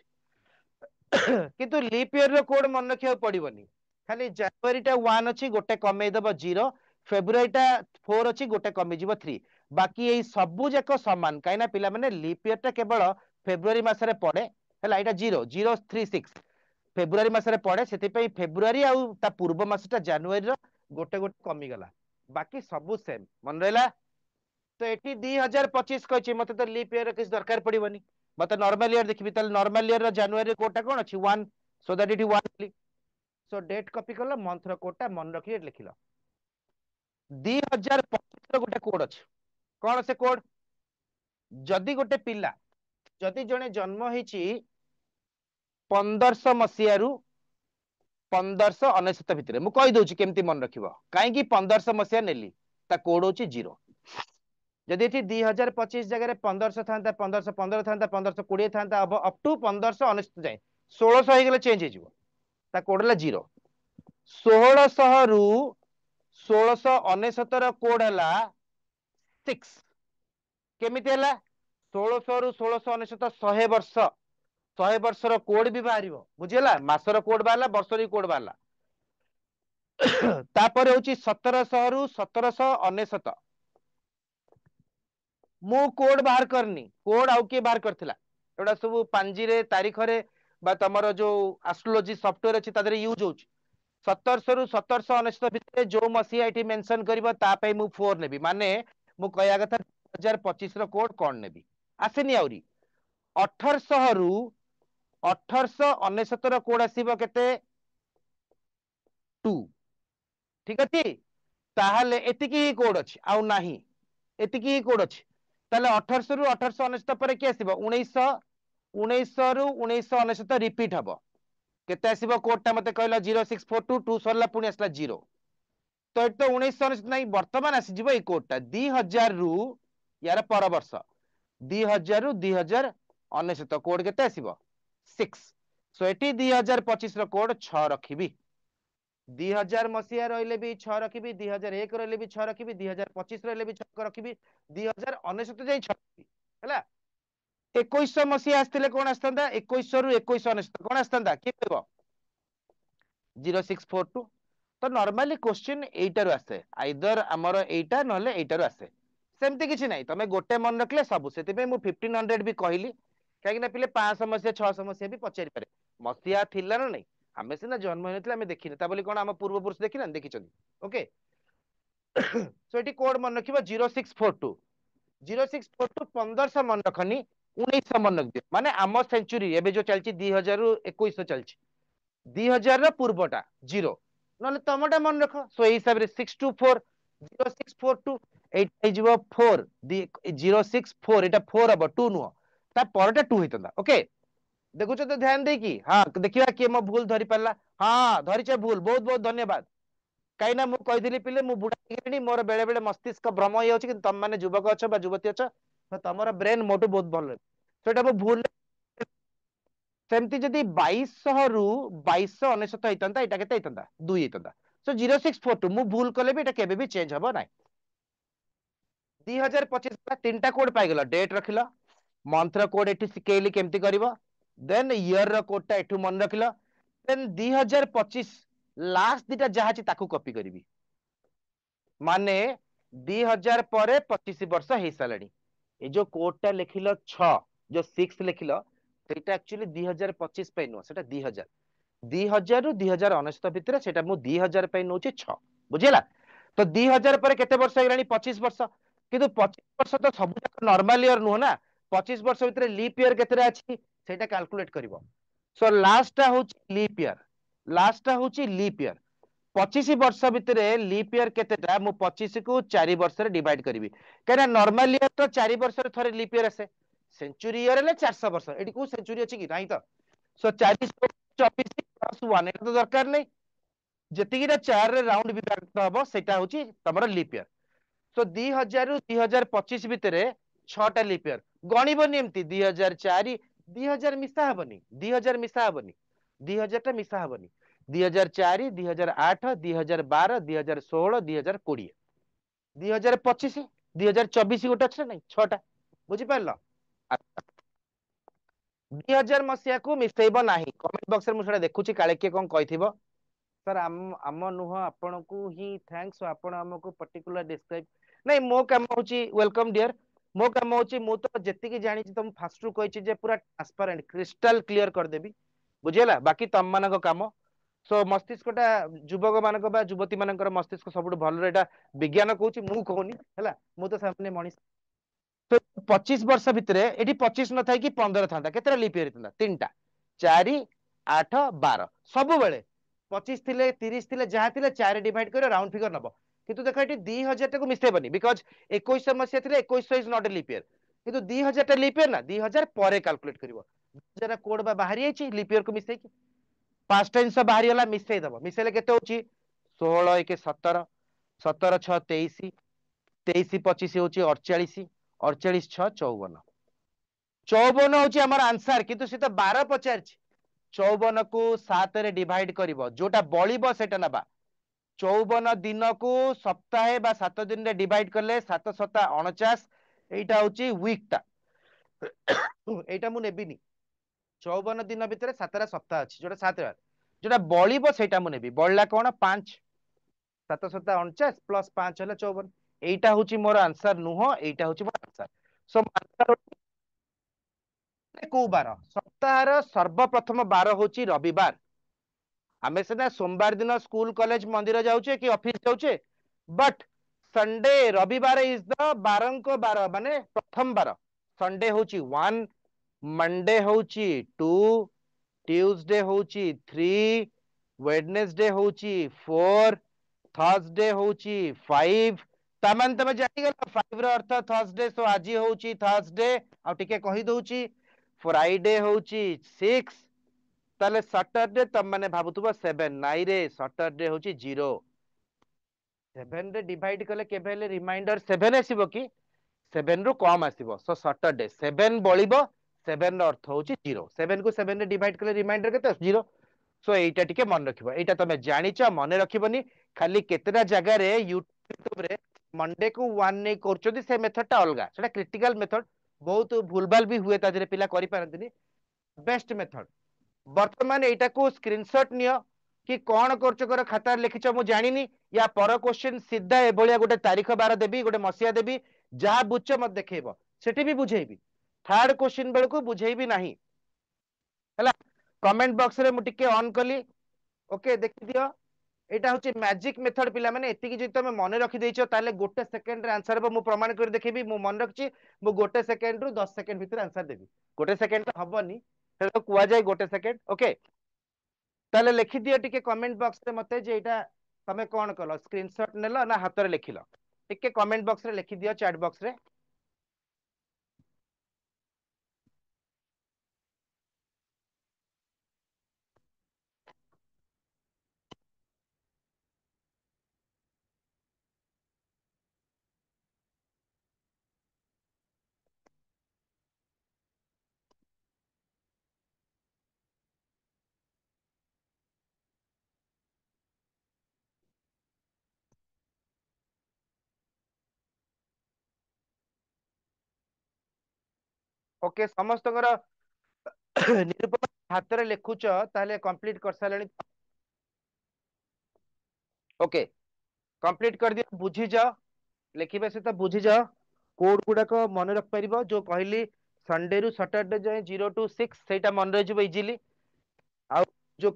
किंतु लीप ईयर रो कोड मन रखिया पड़िबनी खाली जनवरी टा 1 अछि गोटे कमे देबो 0 फेब्रुआरी टा 4 अछि गोटे कमे जीवो 3 बाकी एई सबु जक समान काइना पिला माने लीप ईयर टा केवल फेब्रुआरी मास रे पड़े है एटा 0036 फेब्रुआरी मासरे पड़े से फेब्रुआरी आउ ता पूर्व मासटा जनवरी रो गोटे गोटे कमी गला बाकी सब सेम मन रहला तो एटी 2025 कहछि मते तो लीप ईयर किस दरकार पड़िबनी मते नॉर्मल ईयर देखबी त नॉर्मल ईयर रो जनवरी कोटा कोन अछि 1 so that it 1 so date copy करलो मंथ रो कोटा मन रखि लिखिलो 2025 रो गोटे कोड अछि कोन से कोड जदि गोटे पिला जदि जने जन्म ହେଇछि 1500 मसियारू 1599 भितर मु कहि दउछि केमती मन रखिबो काहे कि 1500 मसिया नेली ता कोड होछि 0 जदि एठी 2025 जगह 1500 था 1515 था 1520 था अप टू 1599 जाए 1600 हो गले चेंज हो ता कोड ला 0 1600 रु 1699 कोड हला 6 केमिति हला 1600 रु 1699 100 वर्ष 100 वर्षर कोड भी बाहर बुझीला मासर कोड बाहला वर्षर कोड बाहला तापर होची 1700 रु 1799 मु कोड बाहर करनी कोड आउ के बाहर करथिला एडा सब पांजी रे तारीख रे बा तमरो जो एस्ट्रोलॉजी सॉफ्टवेयर अछि तादरे यूज होची 1700 रु 1799 भितर जो मसिया एठी मेंशन करबो ता पई मु 4 नेबी माने मु कहया कथा 2025 रो कोड कोन नेबी आसेनी आउरी 1800 रु 1899 रो कोड आसीबो केते 2 ठीक अछि ताहाले एतिकी ही कोड अछि आउ नाही एतिकी ही कोड अछि ताले 1800 रु 1899 पर के आसीबो 1900 रु 1999 रिपीट हबो केते आसीबो कोड ता मते कहला 06422 सरला पुनी आसला 0 तो एत 1999 नाही वर्तमान आसी जिवो ए कोड ता 2000 रु यार पर वर्ष 2000 रु 2099 कोड केते आसीबो 6 सो एटी 2025 रो कोड 6 रखिबी 2000 मसिया रहले भी 6 रखिबी 2001 रहले भी 6 रखिबी 2025 रहले भी 6 रखिबी 2099 जाई 6 रखिबी हला 2100 मसिया आस्तिले कोन आस्तंदा 2100 रु 2199 कोन आस्तंदा के कहबो 0642 तो नॉर्मली क्वेश्चन एटार आसे आइदर हमर एटा नले एटार आसे सेमती किछि नाही तमे गोटे मन रखले सब सेति पे मु 1500 भी कहली काहे कि ना पिले 500 मसिया 600 मसिया भी पचारि पारे मसिया थिला ना नाही हमें सिना जन्म होइनथिला हमें देखिने ता बोली कोन हम पूर्व पुरुष देखिना देखिछन ओके सो एटी कोड मन रखिबो 0642 0642 1500 मन रखनी 1900 मन रख दियो माने आम सेंचुरी एबे जो चलची 2000 रु 2100 चलची 2000 रा पूर्वटा 0 नले तमटा मन रख सो ए हिसाब रे 624 0642 8 जिवो 4 064 एटा 4 अब 2 नुह ता परटा 2 हितंदा ओके देखुछ तो ध्यान दे कि हां देखिबा के म भूल धरि परला हां धरिछ भूल बहुत बहुत धन्यवाद काइना मु कहि पिले मु बुढा गेनी मोर बेले बेले मस्तिष्क भ्रम होय अछि कि तम माने युवक अछ बा युवती अछ तो तमरा ब्रेन मोटू बहुत भल सेटा मु भूल सेमती जदि 2200 रु 2299 हितंता एटा केते हितंता 2 हितंता सो 0642 मु भूल कले भी एटा केबे भी चेंज हबो नाही 2025 का तीनटा कोड पाई गेला डेट रखिला मंथ रा कोड एठी सिकेली केमती करिवो देन ईयर रा कोड ता एठू मन रखिला देन 2025 लास्ट दिटा जहा छि ताकू कॉपी करिवि माने 2000 परे 25 वर्ष हे सालानी ए जो कोड ता लिखिलो 6 जो 6 लिखिलो सेटा एक्चुअली 2025 पे नो सेटा 2000 2000 रु 2099 भितर सेटा मु 2000 पे नोची 6 बुझिला तो 2000 पर केते वर्ष हेलानी 25 वर्ष किंतु 25 वर्ष तो सब नॉर्मल ईयर नुह ना 25 वर्ष भितर लीप ईयर केते अछि सेटा कैलकुलेट करिवो सो लास्ट होची लीप ईयर लास्ट होची लीप ईयर 25 वर्ष भितर लीप ईयर केतेटा मु 25 को 4 वर्ष रे डिवाइड करिवि केना नॉर्मल ईयर तो 4 वर्ष रे थरे लीप ईयर आसे सेंचुरी ईयर ले 400 वर्ष एटी को सेंचुरी अछि कि नाही तो सो 40 24 प्लस 1 एटा तो दरकार नै जेतिकिटा 4 रे राउंड विभाजित हबो सेटा होची तमरो लीप ईयर सो 2000 रु 2025 भितर 6 टा लीप ईयर गणिबनी एमती 2004 2000 मिसा हबनी 2000 मिसा हबनी 2000 टा मिसा हबनी 2004 2008 2012 2016 2020 2025 2024 गोटे अच्छे नहीं 6टा बुझी पारल 2000 मसिया को मिसेइब नाही कमेंट बॉक्स रे मु सेटा देखुची काले के कोन कहिथिबो सर आम नुह आपन को ही थैंक्स आपण हमको पर्टिकुलर डिस्क्राइब नहीं मो काम होची वेलकम डियर मो काम होची मु तो जेतिकी जानी तुम फास्ट रु कहि जे पूरा ट्रांसपेरेंट क्रिस्टल क्लियर कर देबी बुझिला बाकी तम मानक काम सो मस्तिष्कटा युवक मानक बा युवती मानकर मस्तिष्क सबुठ भल एटा विज्ञान कहूची मु कहूनी हैला मु तो सामने मनीष तो 25 वर्ष भितर एटी 25 न थाई कि 15 था केतरा लिप ईयर था तीनटा 4 8 12 सब बेले 25 थिले 30 थिले जहाँ थिले 4 डिवाइड कर राउंड फिगर नब किंतु देख ये 2000 टाक मिसेबनी बिकज 21 मसीहा थिले 21 is not a lip year किंतु 2000 टा लिप ईयर ना 2000 पर कैलकुलेट करिवो 2000 कोड बा बाहरी आइछि लिप ईयर को मिसेई पास्ट टेंस बाहरी गला मिसेई दबो मिसेले केते होची 16 1 17 17 6 23 23 25 होची 48 48 6 54 54 होची हमर आंसर किंतु से तो 12 पचार 54 को 7 रे डिवाइड करिवो जोटा बळिबो सेटा नबा 54 दिन को सप्ताहे बा 7 दिन रे डिवाइड करले 7 सता 49 एटा होची वीक टा एटा मु नेबिनी 54 दिन भितर 7 सप्ताह अछि जोटा 7 जोटा बळिबो सेटा मु नेबी बळला कोन 5 7 सता 49 प्लस 5 हला 54 एटा होची मोर आंसर नुहो एटा होची मोर आंसर सो आंसर को बार सप्ताहर सर्वप्रथम बार होची रविवार आमे सिना सोमवार दिन स्कूल कॉलेज मंदिर जाउचे कि ऑफिस जाउचे बट संडे रविवार इज द बारंको बार माने प्रथम बार संडे होची 1 मंडे होची 2 ट्यूसडे होची 3 वेडनेसडे होची 4 थर्सडे होची 5 तामान तमे जानि गेल 5 रो अर्थ थर्सडे सो आजी होची थर्सडे आ टिके कहि दउची फ्राइडे होची 6 ताले सैटरडे तम माने भाबुतबो 7 नाइ रे सैटरडे होची 0 7 रे डिवाइड कले केबेले रिमाइंडर 7 आसीबो कि 7 रु कम आसीबो सो सैटरडे 7 बळिबो 7 रो अर्थ होची 0 7 को 7 रे डिवाइड कले रिमाइंडर केते 0 सो एटा टिके मन रखिबो एटा तमे जानिचो मने रखिबोनी खाली केतेटा जगह रे यूट्यूब रे मंडे को 1 नै करचोदी से मेथड टा अलगा सेटा क्रिटिकल मेथड बहुत भूलभाल भी हुए ताजरे पिला करि पारंतिनी बेस्ट मेथड वर्तमान एटा को स्क्रीनशॉट नियो कि कौन करछ कर खाता लिखिछ मु जानिनी या पर क्वेश्चन सीधा एभलिया गोटे तारीख बार देबी गोटे मसिया देबी जहा बुझछ मत देखैबो सेठी भी बुझेइबी थर्ड क्वेश्चन बेल को बुझेइबी नाही हला कमेंट बॉक्स रे मु टिके ऑन कली ओके देखि दियो एटा होची मैजिक मेथड पिला माने एतिकी जे तमे मने रखि देइछो ताले गोटे सेकंड रे आंसर मु प्रमाण कर देखिबी मु मन रखछि मु गोटे सेकंड रु 10 सेकंड भीतर आंसर देबी गोटे सेकंड तो हबनी सेटा कुआ जाय गोटे सेकंड ओके ताले लिखि दियो टिके कमेंट बॉक्स रे मते जे एटा तमे कोन कलो स्क्रीनशॉट नेलो ना हाथ रे लिखिलो टिके कमेंट बॉक्स रे लिखि दियो चैट बॉक्स रे ओके समस्तकर निरुपमा हाथ रे लिखुछ ताले कंप्लीट कर सालेनी ओके कंप्लीट कर दियो बुझी जाओ लिखिबे से तो बुझी जाओ कोड गुडाक मन रख परिबो जो कहली संडे रु सैटरडे जाए 0 टू 6 सेटा मन रह जइबो इजीली आ जो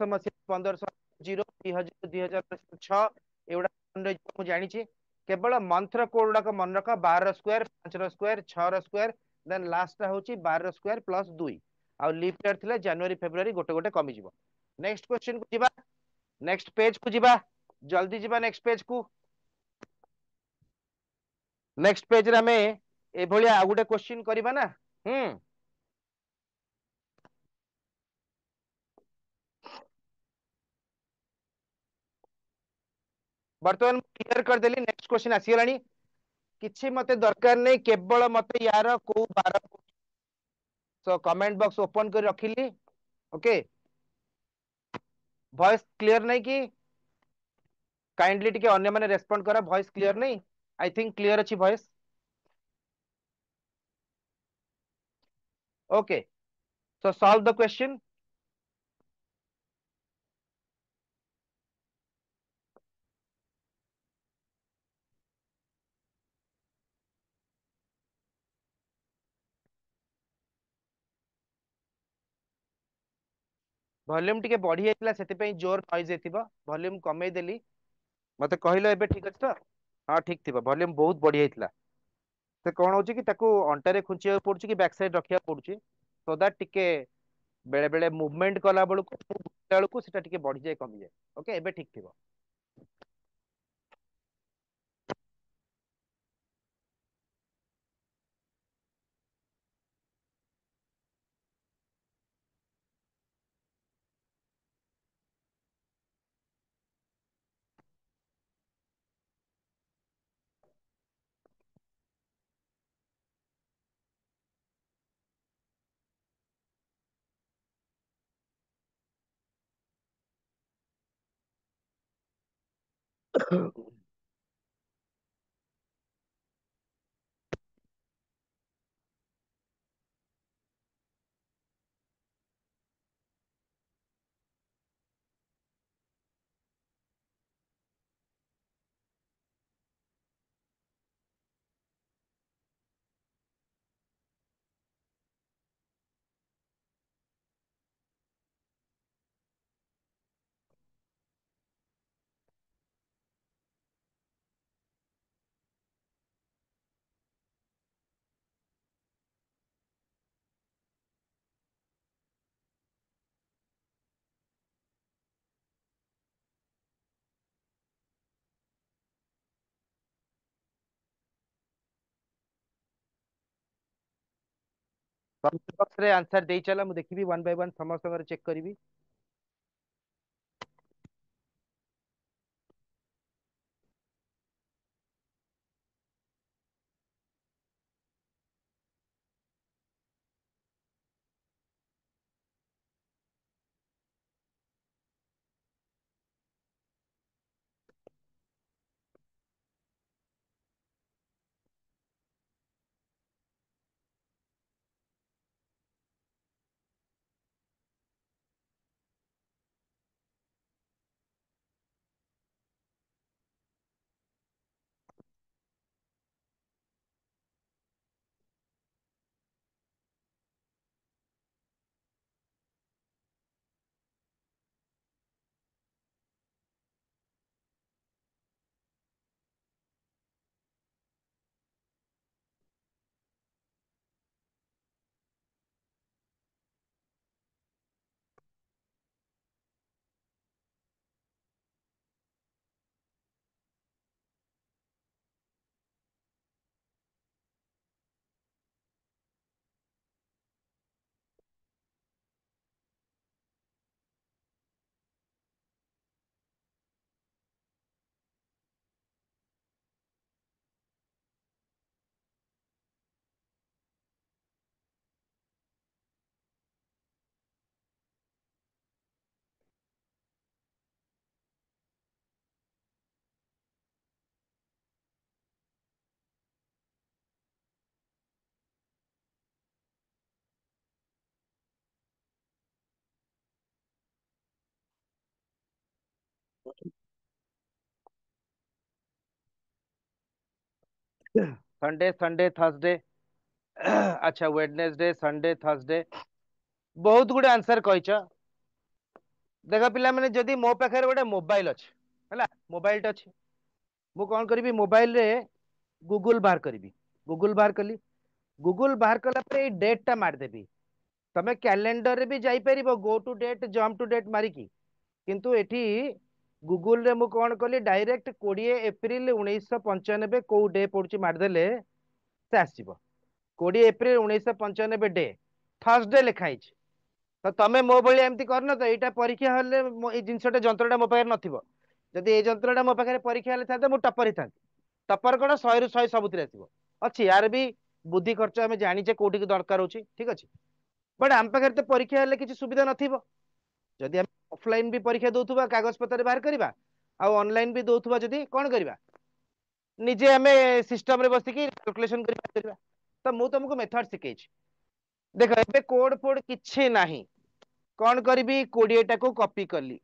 समस्या 1500 0 2000 2006 एवढा मन रह मु जानि छी केवल मंत्र कोड गुडाक मन रख 12 square 5 square 6 square then last टा होची 12 स्क्वायर प्लस 2 आ लीप ईयर थिले जनवरी फेब्रुआरी गोटे गोटे कमी जिवो नेक्स्ट क्वेश्चन को जिबा नेक्स्ट पेज को जिबा जल्दी जिबा नेक्स्ट पेज को नेक्स्ट पेज रे हमें ए भलिया आ गुटे क्वेश्चन करबा ना वर्तमान क्लियर कर देली नेक्स्ट क्वेश्चन आसी गलानी किछि मते दरकार नै केवल मते यार को बार सो कमेंट बॉक्स ओपन कर रखिली ओके वॉइस क्लियर नै कि काइंडली टिके अन्य माने रेस्पोंड करा वॉइस क्लियर नै आई थिंक क्लियर अछि voice okay so solve the question volume टिके बढ़ी जाइଥିଲା ସେଥିପାଇଁ जोर नॉइज ହେଇଥିବ वॉल्यूम कमेई देली मते कहलो एबे ठीक अछि तो हां ठीक थिबा वॉल्यूम बहुत बढ़ी जाइଥିଲା से कोन होची कि ताको अंटारे खुंचिया पड़ुची कि बैक साइड रखिया पड़ुची सो दैट टिके बेले बेले मूवमेंट कला बेलू सेटा टिके बढ़ी जाए कमी जाए ओके एबे ठीक थिबा कमेंट बॉक्स रे आंसर देई चला मु देखिबी वन बाय वन समस्त चेक करिवि संडे संडे थर्सडे अच्छा वेडनेसडे संडे थर्सडे बहुत गुडे आंसर कहिछ देख पिला माने जदी मो पाखे गोटे मोबाइल अछि हैला मोबाइल ट अछि मु कोन करबी मोबाइल रे गूगल बाहर करबी गूगल बाहर कली गूगल बाहर कला पर डेट टा मार देबी तमे कैलेंडर रे भी जाई परिबो go to date jump to date मारिकी किंतु एठी गूगल रे मु कोन कली डायरेक्ट 20 एप्रिल 1995 को डे पड़ची मार देले से आसीबो 20 एप्रिल 1995 डे थर्सडे लिखाई तो तमे मो भली एमती करन तो एटा परीक्षा हले ए जिनसटा जंत्रटा मो पाखे नथिबो जदि ए जंत्रटा मो पाखे परीक्षा हले था मु टपर ही था टपर कोन 100 रु 100 सबुतिर आसीबो अछि यार भी बुद्धि खर्च हमें जानिचे कोठी की दरकार होची ठीक अछि बट आम पाखे तो परीक्षा हले किछि सुविधा नथिबो जदि हम ऑफलाइन भी परीक्षा दउथुबा कागज पत्र बाहर करबा आ ऑनलाइन भी दउथुबा जदि कोन करबा निजे हमें सिस्टम रे बसिकी कैलकुलेशन करबा तो मु तुमको मेथड सिखेछि देख एबे कोड फोड किछि नाही कौन करी 20टा को कॉपी कली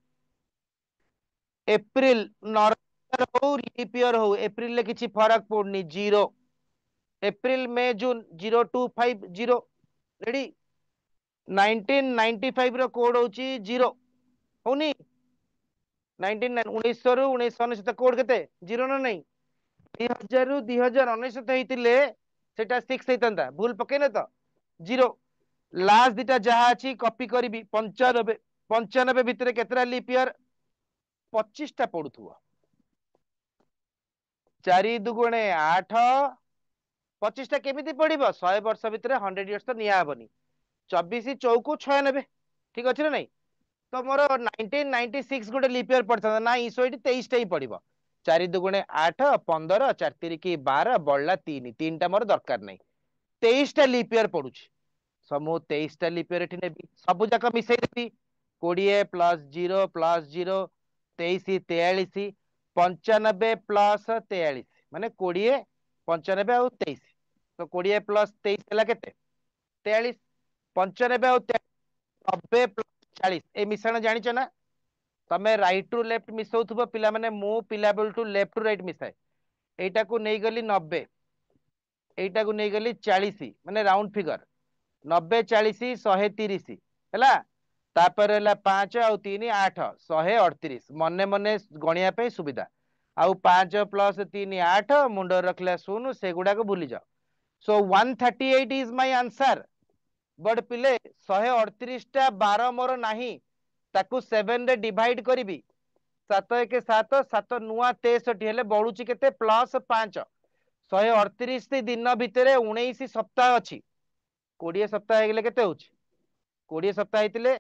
एप्रिल नॉर्मल हो लीप ईयर हो एप्रिल ले किछि फरक पड़नी जीरो एप्रिल मे जून 0250 रेडी 1995 ର कोड होची 0 होनी 1900 रु 1999 कोड केते 0 ना नहीं 2000 रु 2099 हेतिले सेटा 6 हेतंता भूल पकेने तो 0 लास्ट दिटा जहा अछि कॉपी करबी 95 95 भितरे केतरा लीप ईयर 25 टा पडुथुवा 4 दुगुणे 8 25 टा केमिति पड़िबो 100 वर्ष भितरे 100 इयर्स तो निया हबनी 24 चौकु 96 ठीक अछि ना नहीं तो मोर 1996 गोटे लीप ईयर पड़ता ना सो 23 टा ही पड़िबो 4 दुगुणे 8 15 4 3 की 12 बळला 3 3 टा मोर दरकार नहीं 23 टा लीप ईयर पडुछि समूह 23 टा लीप ईयर एठी नेबी सब जाक मिसै देबी 20 प्लस 0 प्लस 0 23 43 95 प्लस 43 माने 20 95 और 23 तो 20 प्लस 23 हला केते 43 95 और 90 प्लस 40 ए मिश्रण जानिछ ना तमे राइट टू लेफ्ट मिसौथबो पिला माने मु पिला बेल टू लेफ्ट टू राइट मिसाए एटा को नै गली 90 एटा को नै गली 40 माने राउंड फिगर 90 40 130 हैला तापर हैला 5 आउ 3 8 138 मने मने गणिया पे सुविधा आउ 5 प्लस 3 8 मुंड रखला सुन सेगुडा को भूली जाओ सो 138 इज माय आंसर बड पिले 138 टा 12 मोर नाही ताकू 7 रे डिवाइड करबी 7 1 7 7 नुआ 63 हेले बढुची केते प्लस 5 138 दिन भितरे 19 सप्ताह अछि 20 सप्ताह हेगले केते होची 20 सप्ताह हेतिले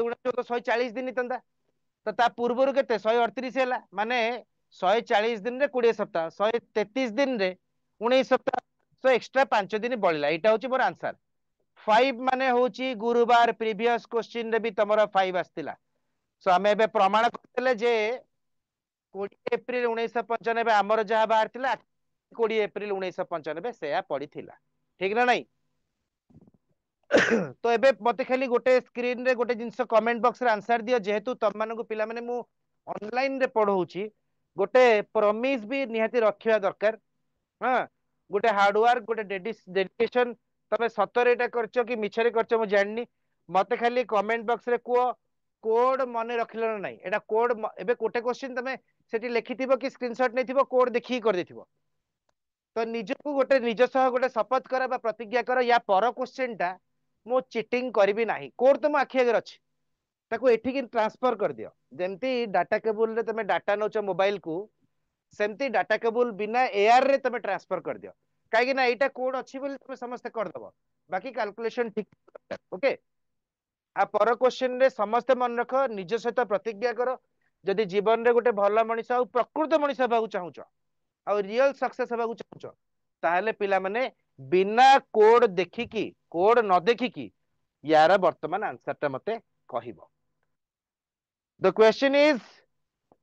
140 दिन तंदा तो ता पूर्वरु केते 138 हैला माने 140 दिन रे 20 सप्ताह 133 दिन रे 19 सप्ताह सो एक्स्ट्रा 5 दिन बळिला एटा होची मोर आंसर 5 माने होची गुरुवार प्रीवियस क्वेश्चन रे भी तमरा 5 आस्तिला सो हमें एबे प्रमाण करतले जे 20 एप्रिल 1995 हमर जहा बाहर थिला 20 एप्रिल 1995 सेया पड़ी थिला ठीक ना नहीं तो एबे मते खाली गोटे स्क्रीन रे गोटे जिंस कमेंट बॉक्स रे आंसर दियो जेहेतु तम मानकु पिला माने मु ऑनलाइन रे पढौची गोटे प्रॉमिस भी निहाती रखिया दरकार हां गोटे हार्ड वर्क गोटे डेडिकेशन तमे सतरे एटा करछो कि मिछरे करछो मु जाननी मते खाली कमेंट बॉक्स रे को कोड मने रखिलो ना नहीं एटा कोड एबे कोटे क्वेश्चन तमे सेठी लिखिथिबो कि स्क्रीनशॉट नेथिबो कोड देखि कर देथिबो तो निजको गोटे निज सह गोटे शपथ कर बा प्रतिज्ञा कर या पर क्वेश्चन टा मु चीटिंग करबी नाही कोड तो मु आखि आगे अछि ताको एठिक ट्रांसफर कर दियो जेमती डाटा केबल रे तमे डाटा नोच मोबाइल को सेमती डाटा केबल बिना एआर रे तमे ट्रांसफर कर दियो काहे कि ना एटा कोड अछि बोली तमे समस्त कर दबो बाकी कैलकुलेशन ठीक ओके आ पर क्वेश्चन रे समस्त मन रख निज सहित प्रतिज्ञा कर जदि जीवन रे गोटे भल मनीष आ प्रकृत मनीष हेबाकू चाहूछ आ रियल सक्सेस हेबाकू चाहूछ ताहले पिला माने बिना कोड देखिकी कोड न देखिकी यार वर्तमान आंसर टा मते कहिबो the question is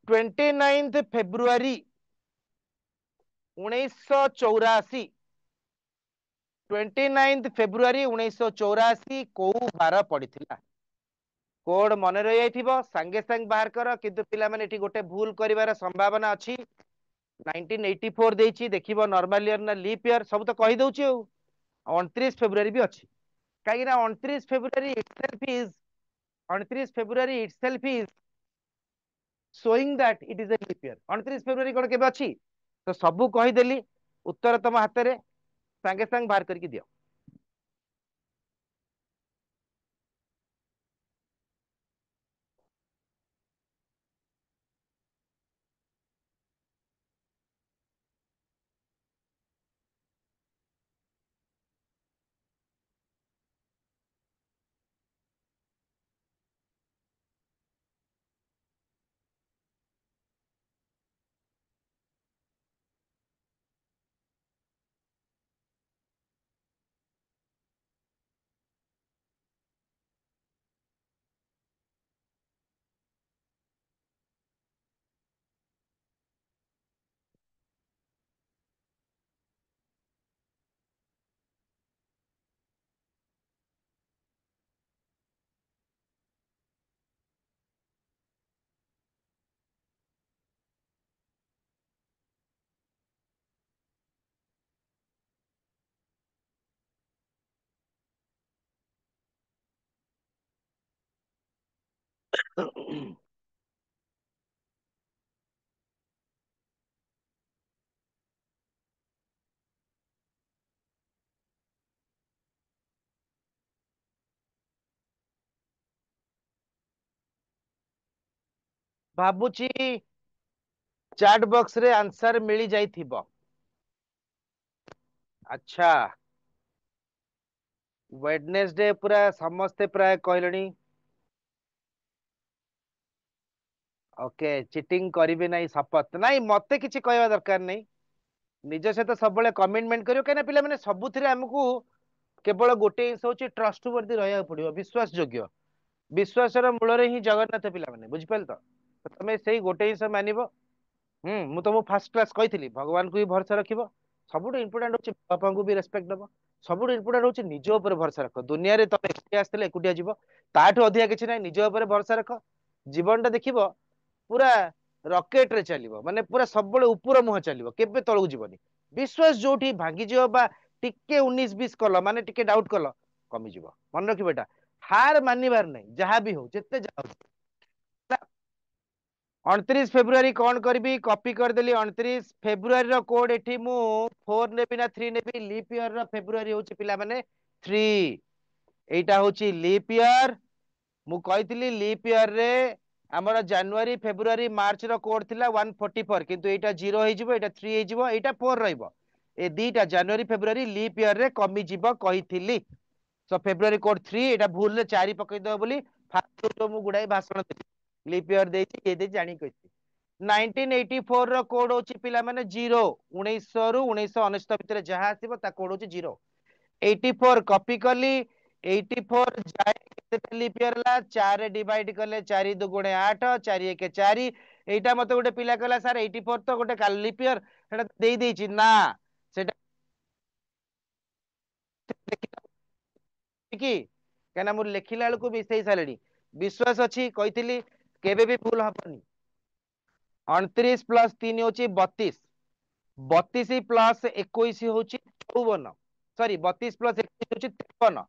29th February 1984 29th February 1984 को बार पड़िथिला कोड मन रही जाइथिबो संगे संग बाहर कर किंतु पिला माने एठी गोटे भूल करिवार संभावना अछि 1984 देछि देखिबो नॉर्मल ईयर ना लीप ईयर सब तो कहि दउछि 29 फेब्रुआरी भी अछि काहे ना 29 February itself is 29 February itself is showing that it is a leap year 29 फेब्रुआरी कोन केबे अछि तो सबु कहि देली उत्तर तम हाथ रे संगे संग बाहर करके दियो भाबुची चैट बॉक्स रे आंसर मिली जाइथिबो। अच्छा वेडनेसडे पूरा समस्ते प्राय कहलेनी। ओके चिटिंग करिवे नहीं शपथ नहीं मते किछि कहवा दरकार नहीं। निज सहित सब कमिटमेंट करियो कहीं पिला माने सबुथिरे हमकू केवल गोटे जिनिस हूँ ट्रस्ट वर्दी रहा पड़ो विश्वास योग्य। विश्वासर मूल ही जगन्नाथ पिला माने बुझिपाल तो तुम से गोटे जिनिस मानव। मु तुमको फास्ट क्लास कही भगवान को भी भरोसा रखिब। सबुठ इंपोर्टाट हूँ बापा को भी रेस्पेक्ट दब। सबुठ इंपोर्टाट हूँ निज उपर भरोसा रख दुनिया रे तुम एकुटिया आसले एकुटिया जीव ताठू अधिका किसी ना निज उपर भरोसा रख। जीवन टा देखिब पूरा रकेट रे चलिबो माने पूरा सब ऊपर मुह चलिबो केबे तळକୁ जीवनी। विश्वास जोठी भांगी जियो बा टिके 19-20 कल माने टिके डाउट कल कमी जीवो मन रखिबो एटा। हार मानिबार नहीं जहां भी हो जिते जाओ। 29 फेब्रुआरी कौन करी कॉपी करदेली 29 फेब्रुआरी कोड एठी मु 4 नेबी ना 3 नेबी लीप ईयर फेब्रुआरी होची पिला माने 3 एटा होची लीप ईयर। मु कहितली लीप ईयर रे हमर जनवरी फेब्रुआरी मार्च रो कोड थिला 144 किंतु एटा 0 होई जिवो एटा 3 होई जिवो एटा 4 रहइबो। ए दीटा जनवरी फेब्रुआरी लीप ईयर रे कमी जिवो कहितली। सो फेब्रुआरी कोड 3 एटा भूल रे 4 पकई दो बोली फास्ट तो मु गुडाई भाषण देली लीप ईयर देछि ये दे जानी कहितली। 1984 रो कोड होची पिला माने 0 1900 रु 1999 भितर जहा आसीबो ता कोड होची 0। 84 कॉपी कली 84 जाए केते लीप ईयर ला 4 डिवाइड कले 4 दुगुणे 8 4 1 4 एटा मते गोटे पिला कहला सर 84 तो गोटे काल लीप ईयर सेटा देई देछि ना सेटा कि कहना मु लेखिला बेलू मिसई सारे विश्वास अच्छी कही केबे भी भूल हबनी। 29 + 3 होची 32 32 प्लस 21 होची 54 सॉरी 32 + 21 होची 53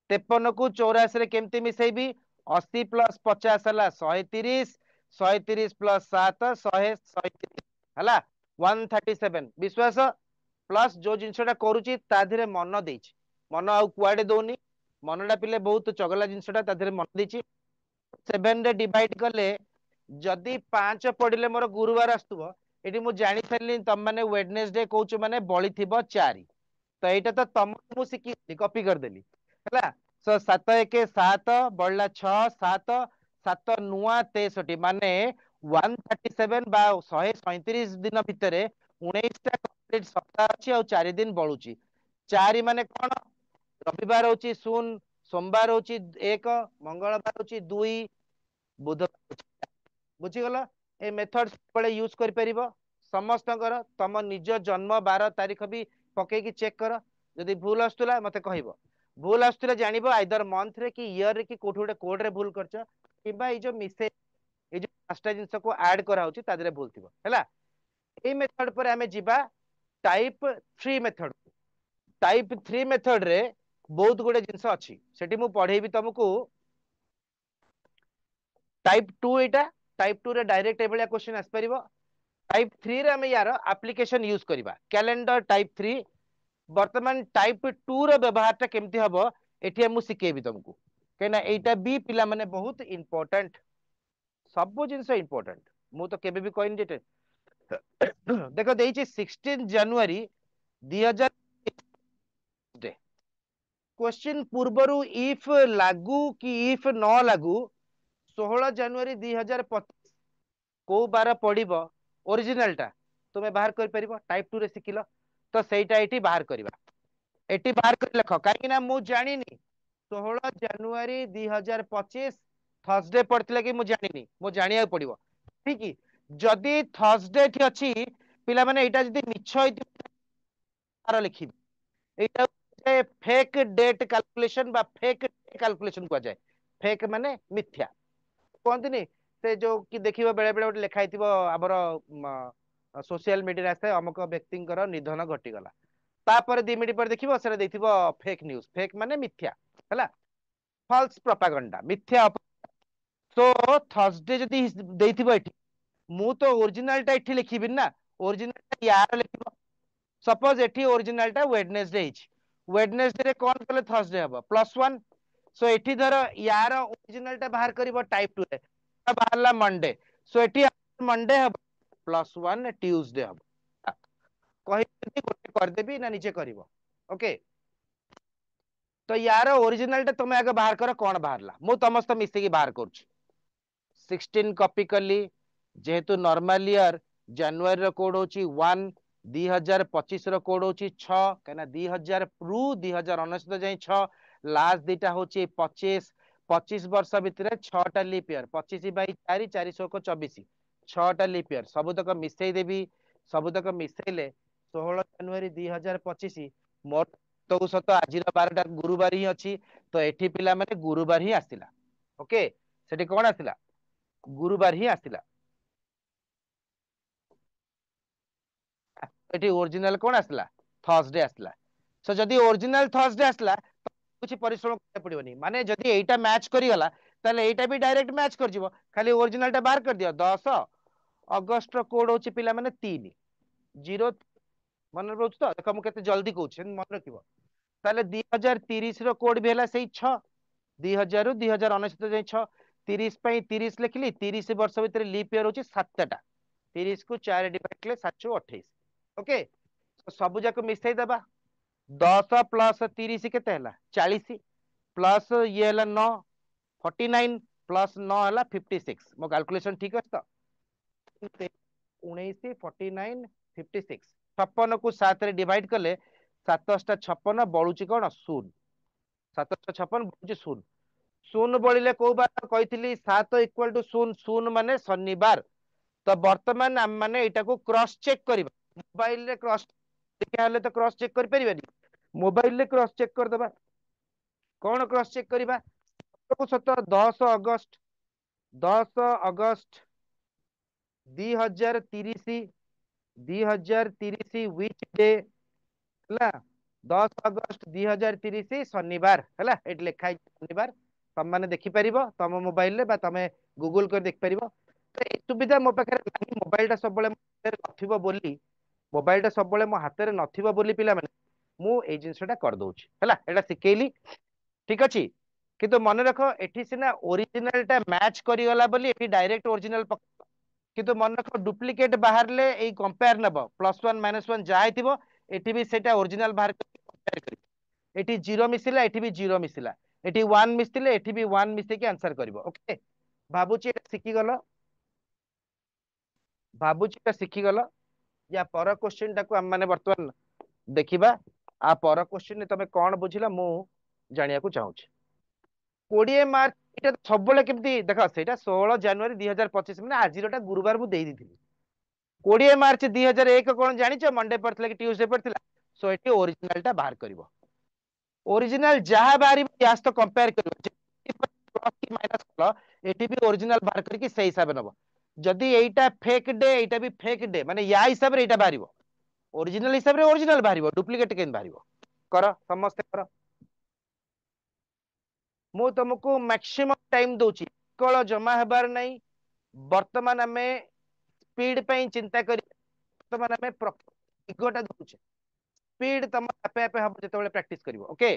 53 को 84 रे केमती मिसेबी 80 + 50 हला 130 130 + 7 130 हला 137 विश्वास प्लस जो जिनसटा करूची ता धीरे मन देछि मन आउ कुआडे दउनी मनटा पिले बहुत चगला जिनसटा ता धीरे मन देछि 7 रे डिवाइड कले जदि 5 पड़िले मोर गुरुवार आसुबो एटी मु जानि सारली तम माने वेडनेसडे कहूच माने बळी थिबो 4 तो एटा तो तम मु सिकी कॉपी कर देली हला। सो 7 1 7 बळला 6 7 7 नुआ 63 माने 137 बा 137 दिन भितरे 19 टा कंप्लीट सप्ताह अछि और 4 दिन बळुची 4 माने कोन रविवार होची 0 सोमवार होची 1 मंगलवार होची 2 बुधवार बुझीगल ए मेथड पळे यूज कर परिबो समस्त तम निज जन्म 12 तारीख भी पकेकी चेक कर जदि भूल आस्तुला मते कहइबो भूल आस्तुला जानिबो आइदर मंथ रे कि ईयर रे कि कोठो गोटे कोड रे भूल करछ किबा ए जो मिसे ए जो पांचटा जिंस को ऐड करा होची ता देरे भूल थिबो हैला। ए मेथड पर हमें जिबा टाइप 3 मेथड टाइप 3 मेथड रे बहुत गुडे जिंस अछि सेठी मु पढेबी तुमको टाइप 2 एटा टाइप 2 रे डायरेक्ट एभलिया क्वेश्चन आस परिबो टाइप 3 रे हम यार एप्लीकेशन यूज करबा कैलेंडर टाइप 3 वर्तमान टाइप 2 रो व्यवहार ता केमती हबो एठी हम सिखेबी तुमको केना एटा भी पिला माने बहुत इंपोर्टेंट सब जिंस इंपोर्टेंट मु तो केबे भी कहनी जेटे देखो देइछि 16 जनवरी 2000 डे क्वेश्चन पूर्वरु इफ लागू कि इफ न लागू 16 जनवरी 2025 को बार पड़िबो ओरिजिनल टा तुमे बाहर कर परिबो टाइप 2 रे सिखिलो तो सेटा एठी बाहर करबा एटी बाहर कर लेख कहीं मु जानिनी 16 जनवरी 2025 थर्सडे पड़थिला कि मु जानिनी मु जानिया पड़िबो ठीक कि जदि थर्सडे थी अछि पिला माने एटा जदि मिछ तार लिखिबी एटा फेक डेट कैलकुलेशन बा फेक कैलकुलेशन को जाए फेक माने मिथ्या कहतनी से जो कि देखिबो बेले बेले गोटे लेखा हिथिबो हमर सोशल मीडिया आसे अमुक व्यक्तिंकर निधन घटिगला तापर 2 मिनिट पर देखिबो सेरा देथिबो फेक न्यूज फेक माने मिथ्या हैला फॉल्स प्रोपागेंडा मिथ्या सो थर्सडे जदि देथिबो एठी मु तो ओरिजिनल टा एठी लिखिबिन ना ओरिजिनल टा यार लिखिबो सपोज एठी ओरिजिनल टा वेडनेसडे हिच वेडनेसडे रे कोन कले थर्सडे हबो +1 सो एठी धर यार ओरिजिनल टा बाहर करिवो टाइप 2 रे बाहरला मंडे सो एटी मंडे हम +1 ट्यूसडे हम कहि गोटे करदेबी ना निजे करिवो ओके तो यार ओरिजिनल टा तुम आगे बाहर कर कौन बाहरला मु समस्त मिसिकी बाहर करूची 16 कॉपी कली जेहेतु नॉर्मल ईयर जनवरी रो कोड होची 1 2025 रो कोड होची 6 कहना 2000 रु 2019 जाई 6 लास्ट दीटा होची 25 25 वर्ष भितर 6टा लीप ईयर 25 बाई 4 400 को 24 6टा लीप ईयर सबुतक मिसई देबी सबुतक मिसैले 16 जनवरी 2025 मोर तो सत आज 12टा गुरुवार ही अच्छी तो एठी पिला माने गुरुवार ही आसिला ओके सेठी कोन आसिला गुरुवार ही आसिला एटी ओरिजिनल कोन आसला थर्सडे आसला सो जदी ओरिजिनल थर्सडे आसला कुछ परिश्रम करते पड़िबनी माने जदी एटा मैच करी गला ताले एटा भी डायरेक्ट मैच कर जिवो खाली ओरिजिनल टा बाहर कर दियो 10 अगस्त रो कोड होची पिला माने 3 0 मन रोच तो देखो मु केते जल्दी कहूछ मन रखिबो ताले 2030 रो कोड भी हला सही 6 2000 रु 2019 जाई 6 30 पई 30 लिखली 30 वर्ष भीतर लीप ईयर होची 7टा 30 को 4 डिवाइड कले 728 ओके तो सब जाक मिसई दबा 10 प्लस 30 केते हला 40 प्लस ये हला 9 49 प्लस 9 हला 56 मो कैलकुलेशन ठीक अछि तो 19 49 56 56 को 7 रे डिवाइड कले 7 बळुची कोन 0 756 बळुची 0 शून्य बढिले को बार कहिथिली 7 इक्वल टू 0 0 माने शनिवार तो वर्तमान हम माने एटा को क्रॉस चेक करबा मोबाइल रे क्रॉस देखा हले तो क्रॉस चेक कर परिबानी मोबाइल रे क्रॉस चेक कर दबा कोन क्रॉस चेक करबा को सत 10 अगस्त 2030 2030 व्हिच डे हला 10 अगस्त 2030 शनिवार हला एट लिखा शनिवार तुम माने देखि परिबो तम मोबाइल रे बा तमे गूगल कर देख परिबो तो ए सुविधा मो पाखे मोबाइल टा सब बळे नथिबो बोली मोबाइल टा सब बळे मो हाथ रे नथिबो बोली पिला माने मु ए जिंसटा कर दोछि हला एटा सिकेइली ठीक अछि किंतु मन रखो एठी सिना ओरिजिनल टा मैच करी गला बोली एठी डायरेक्ट ओरिजिनल किंतु मन रखो डुप्लीकेट बाहर ले ए कंपेयर नबो +1 -1 जाय थिबो एठी भी सेटा ओरिजिनल बाहर कंपेयर करी एठी 0 मिसिला एठी भी 0 मिसिला एठी 1 मिसिले एठी भी 1 मिसे के आंसर करबो ओके भाबुची एटा सिखि गलो भाबुची एटा सिखि गलो या पर क्वेश्चन टाको हम माने वर्तमान देखिबा आ पर क्वेश्चन तमे कोन बुझिला मु जानिया को चाहूची 20 मार्च एटा सबले केमती देखा सेटा 16 जनवरी 2025 माने आजिरटा गुरुवार मु देई दिथिली 20 मार्च 2001 कोन जानिछ मंडे पड़थिला कि ट्यूसडे पड़थिला सो एटी ओरिजिनल टा बाहर करबो ओरिजिनल जहां बाहरी यास तो कंपेयर करबो प्लस की माइनस कलो एटी भी ओरिजिनल बाहर करके सही हिसाब नबो जदी एटा फेक डे एटा भी फेक डे माने या हिसाब रे एटा बाहरिबो ओरिजिनल हिसाब रे ओरिजिनल बाहरिबो डुप्लीकेट केन बाहरिबो कर समस्त कर मु तुमको मैक्सिमम टाइम दोची कल जमा हेबार नहीं वर्तमान आमे स्पीड पे चिंता करी वर्तमान आमे इगोटा दोचे स्पीड तुम आपे आपे हम जते प्रैक्टिस करिवो ओके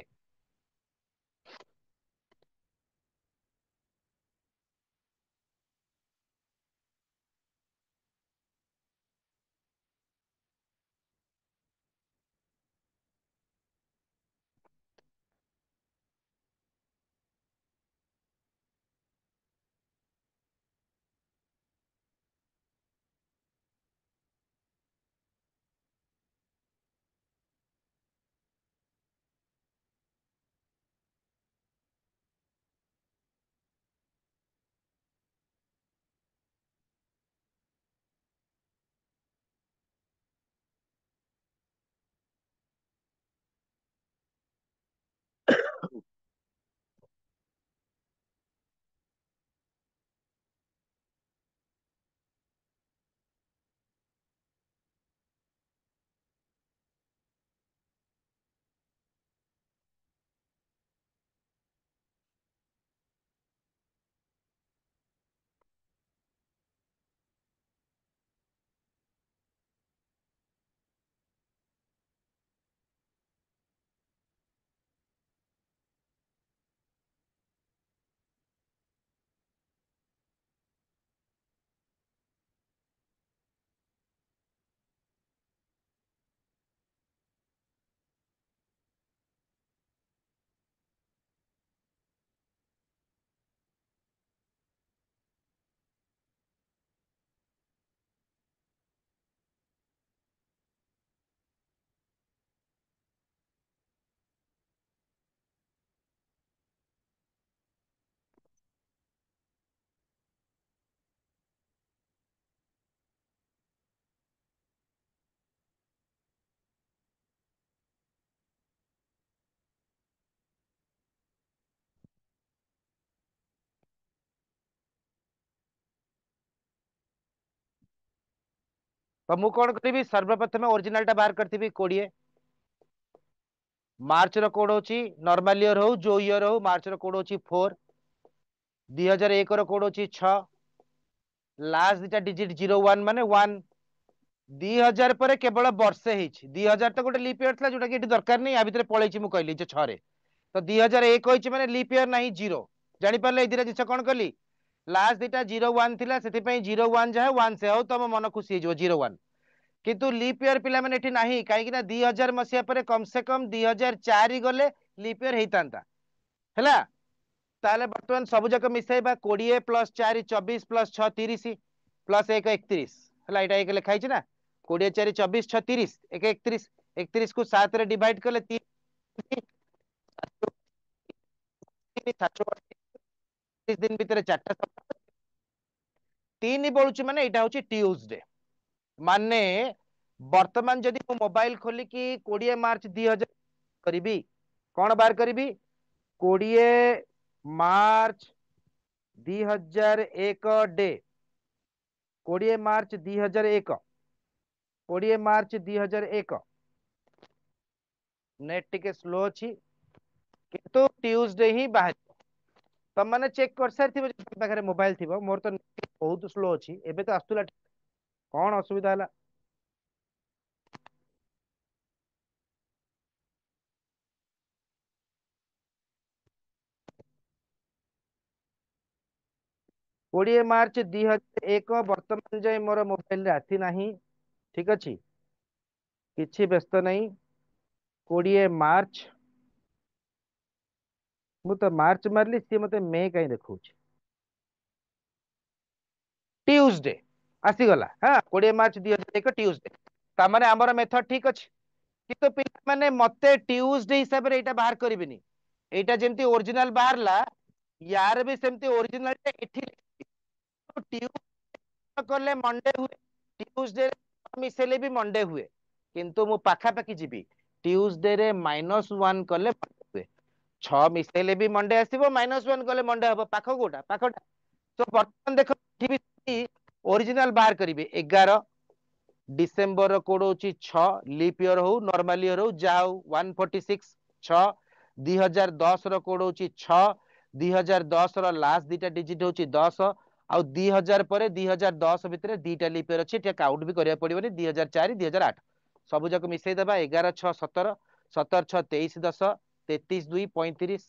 तो मु कौन करी सर्वप्रथम ओरिजिनल टा बाहर करती 20 मार्च रो कोड होची नॉर्मल ईयर हो जो ईयर हो मार्च रो कोड होची 4 2001 रो कोड होची 6 लास्ट दिटा डिजिट 01 माने 1 2000 पर केवल वर्षे ହେଇଛି 2000 तो गोटे लीप ईयर था जोटा कि दरकार नहीं या भितर पळैछि मु कहली जे 6 रे तो 2001 होइछि माने लीप ईयर नाही जीरो जानि परले ए दिरा जिस कोन कली लास्ट दिटा 01 थिला सेति पई 01 जहा 1 से हो तम मन खुशी जो 01 किंतु लीप ईयर पिला माने एठी नाही काहे कि ना 2000 मसिया पर कम से कम 2004 गले लीप ईयर हेइतांता हैला ताले वर्तमान सब जक मिसेबा 20 प्लस 4 24 प्लस 6 30 प्लस 1 31 हैला एटा एक लिखा हिच ना 20 4 24 6 30 1 31 31 को 7 रे डिवाइड करले 3 दिन भीतर चारटा 3 बळुची माने एटा होची ट्यूसडे माने वर्तमान जदि मो मोबाइल खोली कि 20 मार्च 2000 करीबी कौन बार करीबी 20 मार्च 2001 डे 20 मार्च 2001 20 मार्च 2001 नेट टिके स्लो अछि किंतु ट्यूसडे ही बाहर तम माने चेक कर सार थिबो पाखरे मोबाइल थिबो मोर तो बहुत स्लो अछि एबे तो आस्तुला कौन असुविधा हला 20 मार्च 2001 वर्तमान जाए मोर मोबाइल रे आसी नाही ठीक अछि किछि व्यस्त नहीं 20 मार्च मु तो मार्च मारली सी मते मे कहीं देखौ ट्यूसडे आसीगला हाँ 20 मार्च 2001 ट्यूसडे तामाने हमर मेथड ठीक अछि किंतु पिला माने मते ट्यूसडे हिसाब रे एटा बाहर करिबिनी एटा जेंती ओरिजिनल बाहरला यार भी सेमती ओरिजिनल टे एठी ट्यूसडे करले मंडे हुए ट्यूसडे मिसेले भी मंडे हुए किंतु मु पाखा पाखी जीबी ट्यूसडे रे -1 करले हुए 6 मिसेले भी मंडे आसीबो -1 करले मंडे हबो पाख कोटा पाखटा तो वर्तमान देखो ओरिजिनल बाहर करिवे 11 डिसेंबर कोड होची 6 लीप ईयर हो नॉर्मल ईयर हो जाओ 146 6 2010 रो कोड होची 6 2010 रो लास्ट दिटा डिजिट होची 10 आउ 2000 पर 2010 भितर दीटा लीप ईयर अछि टे काउंट भी करिया पड़िबनी 2004 2008 सब जक मिसई देबा 11 6 17 17 6 23 10 33 2 35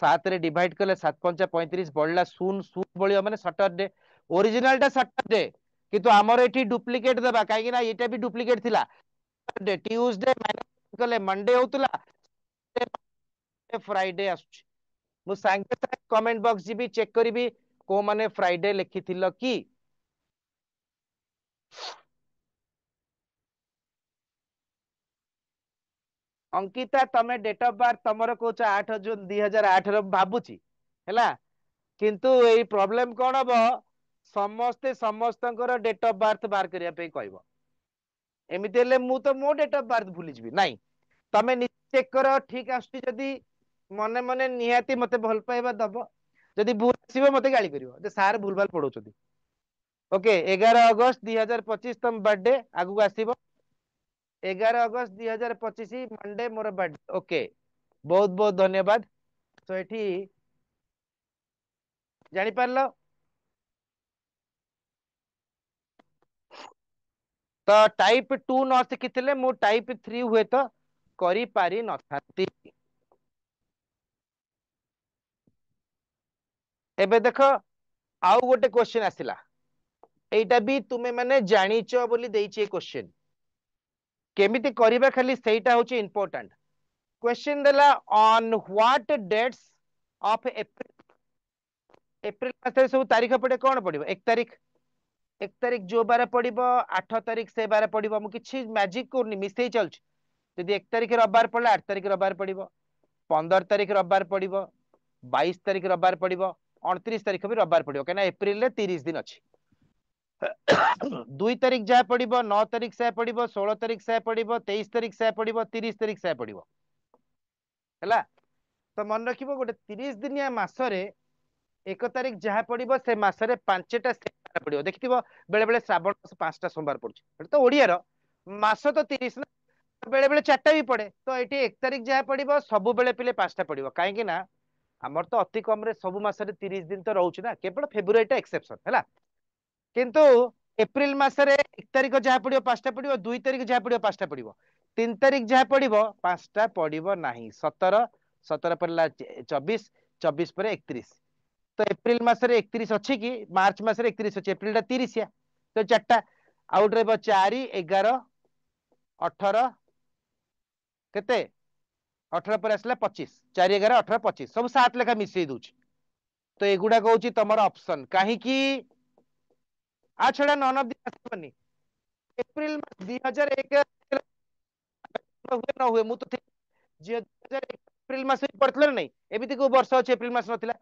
7 रे डिवाइड कले 7 5 35 बढ़ला शून शून बळियो माने सैटरडे ओरिजिनल टा सैटरडे किंतु हमर एठी डुप्लीकेट देबा काहे कि ना एटा भी डुप्लीकेट थिला ट्यूसडे माइनस कले मंडे होतला फ्राइडे आसुची मु सांगे सांगे कमेंट बॉक्स जी भी चेक करिबी को माने फ्राइडे लिखिथिल कि अंकिता तमे डेट ऑफ बर्थ तमरो कोच 8 जून 2008 रो भाबुची हैला किंतु एई प्रॉब्लम कोन हबो समस्ते समस्तଙ୍କର डेट ऑफ बर्थ बार करिया पे कहबो एमिति हेले मु तो मो डेट ऑफ बर्थ भूली जिबी नाही तमे चेक करो ठीक आछी जदी मने मने निहाती मते भल पाइबा दबो जदी भूल आसीबो मते गाली करिवो जे सार भूलभाल पढौचदी ओके 11 अगस्त 2025 तम बर्थडे आगु आसीबो 11 अगस्त 2025 मंडे मोर बर्थडे ओके बहुत बहुत धन्यवाद तो एठी जानि पारलो तो टाइप 2 न शिखिथिले मु टाइप 3 हुए तो करी पारी नथाती एबे देखो आउ गोटे क्वेश्चन आसिला एटा भी तुमे माने जानिचो बोली देइछे क्वेश्चन केमिति करिबा खाली सेटा होची इंपोर्टेंट क्वेश्चन देला on what dates of April मास सब तारीख पड़े कौन पड़ो 1 तारीख जो बार पड़ो 8 तारीख से बार पड़ो मुझे मैजिक करनी मिसई चलुच जदि 1 तारीख रविवार पड़ा 8 तारीख रविवार पड़ो 15 तारीख रविवार पड़ो 22 तारीख रविवार पड़ो 29 तारीख भी रविवार पड़ो कहीं एप्रिल 30 दिन अच्छी 2 तारीख जहाँ पड़ो 9 तारीख से पड़ो 16 तारीख से पड़ो 23 तारीख से पड़ो 30 तारीख से पड़ो है तो मन रख गोटे 30 दिनिया मसरे 1 तारीख जहाँ पड़ो से मसरे 5टा पड़ो देखि बेले बेले श्रावण मास 5टा सोमवार पड़े तो ओडियार मास तो 30 ना बेले बेले 4टा भी पड़े तो ये 1 तारिख जहाँ पड़ो सब बेले पिले 5टा पड़ो कहीं ना आमर तो अति कम सब मसरे 30 दिन तो रोचे ना केवल फेब्रुआरी एक्सेप्शन है किंतु एप्रिल मसरे 1 तारिख जहाँ पड़ो 5टा पड़ो 2 तारिख जहाँ पड़ो 5टा पड़ो 3 तारिख जहाँ पड़ो 5टा पड़ो ना 17 17 पड़ला 24 24 पर 31 तो एप्रिल मसरे 31 अच्छी कि मार्च मसरे 31 अच्छी एप्रिल 30 तो 4टा आउट रहा 4 11 18 केते 18 पर आसला 25 4 11 18 25 सब 7 लेखा मिसई दूची तो एगुड़ा हूँ तुम ऑप्शन कहीं आ छड़ा नन ऑफ आसबनी एप्रिल 2001 हुए न हुए मुझे तो 2001 एप्रिल मास पड़ता ना नहीं एमती को वर्ष अच्छे एप्रिल मास नाला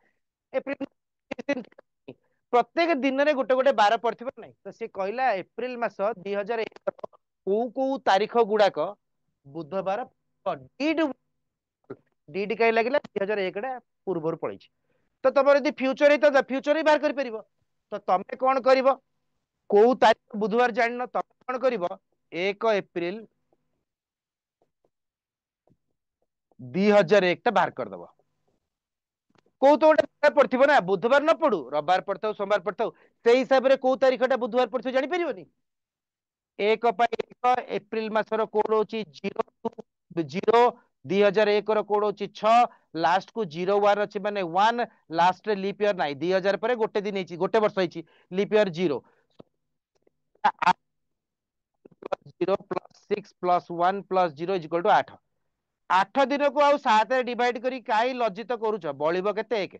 एप्रिल प्रत्येक दिन में गोटे गोटे बार पड़ो ना तो सी कहला एप्रिल मास 2001 को तारीख गुड़ाक बुधवार डीड कहीं लगे 2001 पूर्व पड़े तो तुम यदि फ्यूचर ही फ्यूचर ही बाहर कर तो तुम कौन कर को तारीख बुधवार जान तुम कौन कर 1 एप्रिल 2001 बाहर करदब कौ तो गोटे पड़ो ना बुधवार न पड़ू रविवार पड़ता सोमवार पड़ता से हिसाब से कौ तारीखटा बुधवार पड़ो जापर 1 एप्रिल मसर कोड हूँ 0 2001 कोड हूँ 6 लास्ट को 01 अच्छे माने 1 लास्ट लिप ईयर ना 2000 पर गोटे दिन गोटे वर्ष लिप ईयर 0 0 +6 +1 +0 इक्वल टू 8 8 दिन को आउ 7 डिवाइड करी काई लज्जित करूछ बळिबो केते 1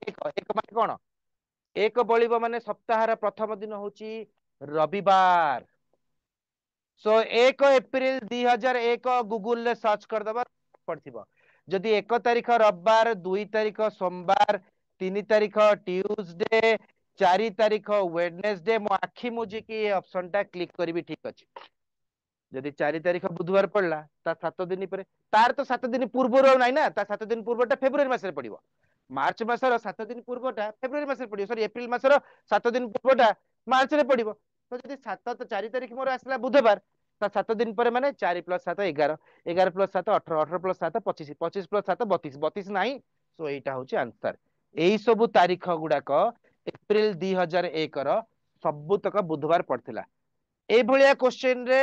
एक माने कोन एक बळिबो माने सप्ताहर प्रथम दिन होची रविवार सो 1 एप्रिल 2001 गूगल रे सर्च कर दबा पड़थिबो जदि 1 तारिख रविवार 2 तारिख सोमवार 3 तारिख ट्यूसडे 4 तारिख वेडनेसडे मो आखि मुझी की ऑप्शन टा क्लिक करबी ठीक अछि जदि 4 तारिख बुधवार पड़ला ता 7 दिन पर तार तो 7 दिन पूर्व ना ना ता 7 दिन पूर्वटा फेब्रुआरी मास रे पड़िबो मार्च मासर 7 दिन पूर्वटा फेब्रुआरी मास रे पड़िबो सॉरी एप्रिल मासर 7 दिन पूर्वटा मार्च रे पड़िबो तो जदि 7 तो 4 तारिख मोर आसला बुधवार ता 7 दिन पर माने 4 + 7 11 11 + 7 18 18 + 7 25 25 + 7 32 32 नाही सो एटा होची आंसर एई सब तारीख गुडाक एप्रिल 2001 रो सबुतक बुधवार पड़थिला ए भलिया क्वेश्चन रे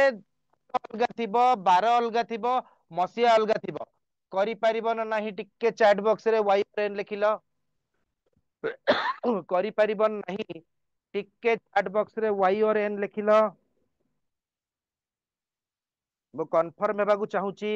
अलगा थिबो 12 अलगा थिबो मसिया अलगा थिबो करि परिबो ना नाही टिके चैट बॉक्स रे वाई प्लेन लिखिलो करि परिबो नाही टिके चैट बॉक्स रे वाई और एन लिखिलो वो कन्फर्म हेबाकू चाहूची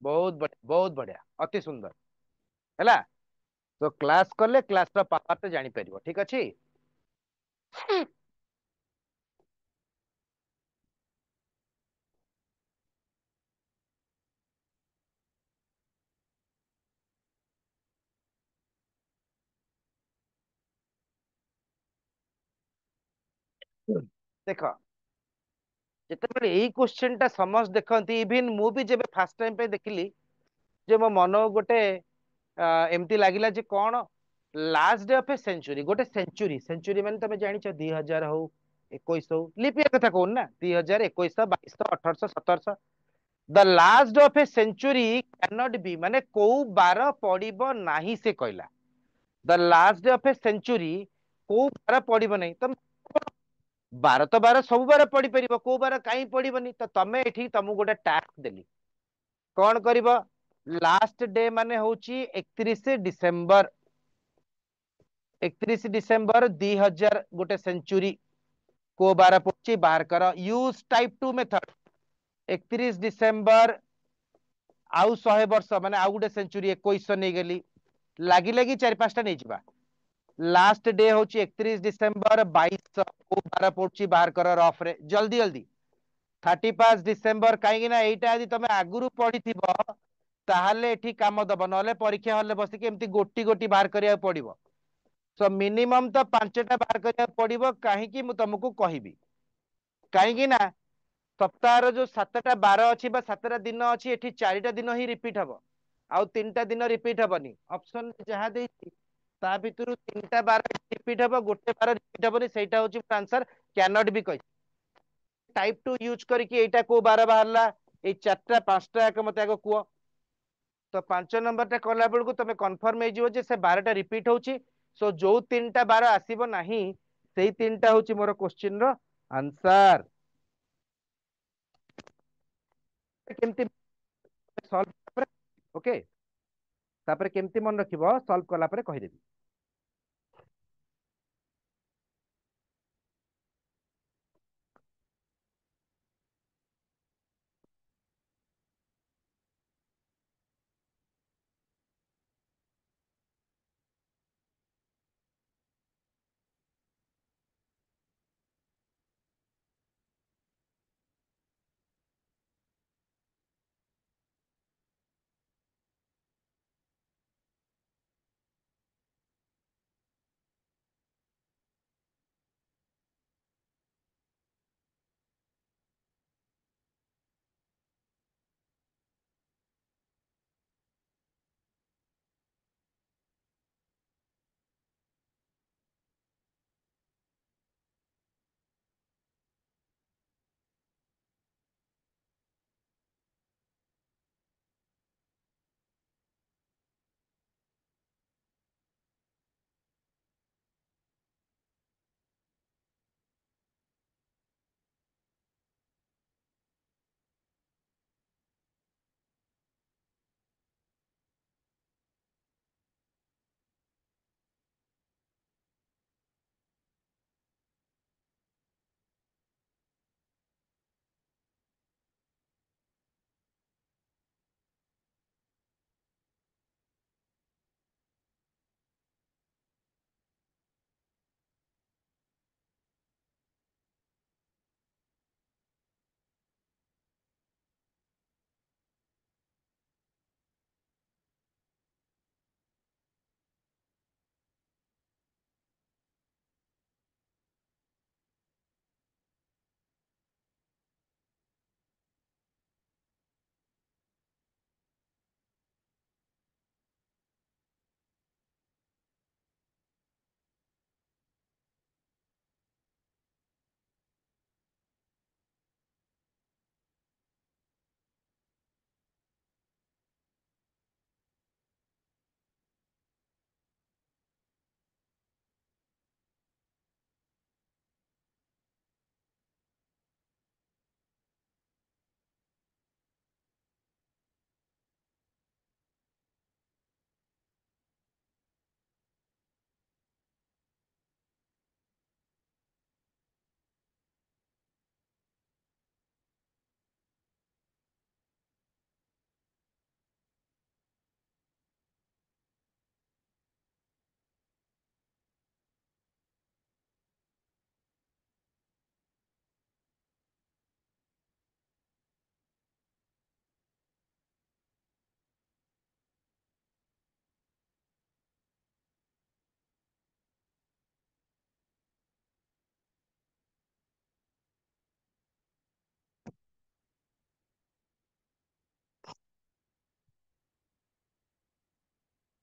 बहुत बढ़िया अति सुंदर हैला तो क्लास कले क्लास रो पावर तो जानि परिबो ठीक अछि देखो जेतेबेले एई क्वेश्चन टा समझ देखंती इवन मु भी जेबे फर्स्ट टाइम पे देखिली जे मो मन गोटे एमती लागिला जे कोन last day of a century गोटे सेंचुरी सेंचुरी माने तमे जानि छ 2000 हो 21 हो लिप ईयर कथा कोन ना 2000 21 22 1800 1700 the last of a century can not be माने को बार पड़िबो नाही से कहला the last day of a century को बार पड़िबो नहीं तम बार तो बार सब बार पड़ी परिबो को बार काई पड़िबोनी तो तमे एठी तमु गोटे टास्क देली कौन करिब लास्ट डे माने होची 31 डिसेंबर 31 डिसेंबर 2000 गोटे सेंचुरी को बार पड़ची बाहर कर यूज टाइप 2 मेथड 31 डिसेंबर आउ 100 वर्ष माने आउ गोटे सेंचुरी 21 नहीं गली लागी लागी 4 5टा नहीं जिबा लास्ट डे होची 31 डिसेंबर 22 को बार पड़ची बाहर कर रफ रे जल्दी जल्दी 31 डिसेंबर कहीं ना एटा यदि तमे आगुरु पढ़ी ताहले एठी काम दब नले परीक्षा हॉल बसिक एमती गोटी गोटी बाहर करिया पड़िबो। सो मिनिमम तो 5टा बाहर करिया पड़िबो काहे मु तुमको कहबी कहीं ना सप्ताह जो 7टा बार अच्छी 7टा दिन अच्छी एठी 4टा दिन ही रिपीट हम आउ 3टा दिन रिपीट हेनी ऑप्शन जहाँ देती ता भितर 3टा बार रिपीट हम गोटे बार रिपीट हेनी से आंसर कैन नॉट बी कही टाइप टू यूज करके एटा को बार बाहरला ए 4टा 5टा एक मत आगे कुह तो 5 नंबर टा कला बेलू तुम कन्फर्म हो से 12टा रिपीट होची सो जो 3टा बार आसीबो नाही सेई 3टा होची मोर क्वेश्चन रो आंसर केमती सॉल्व ओके तापर केमती मन रखिबो सॉल्व कला परे कहि देबी।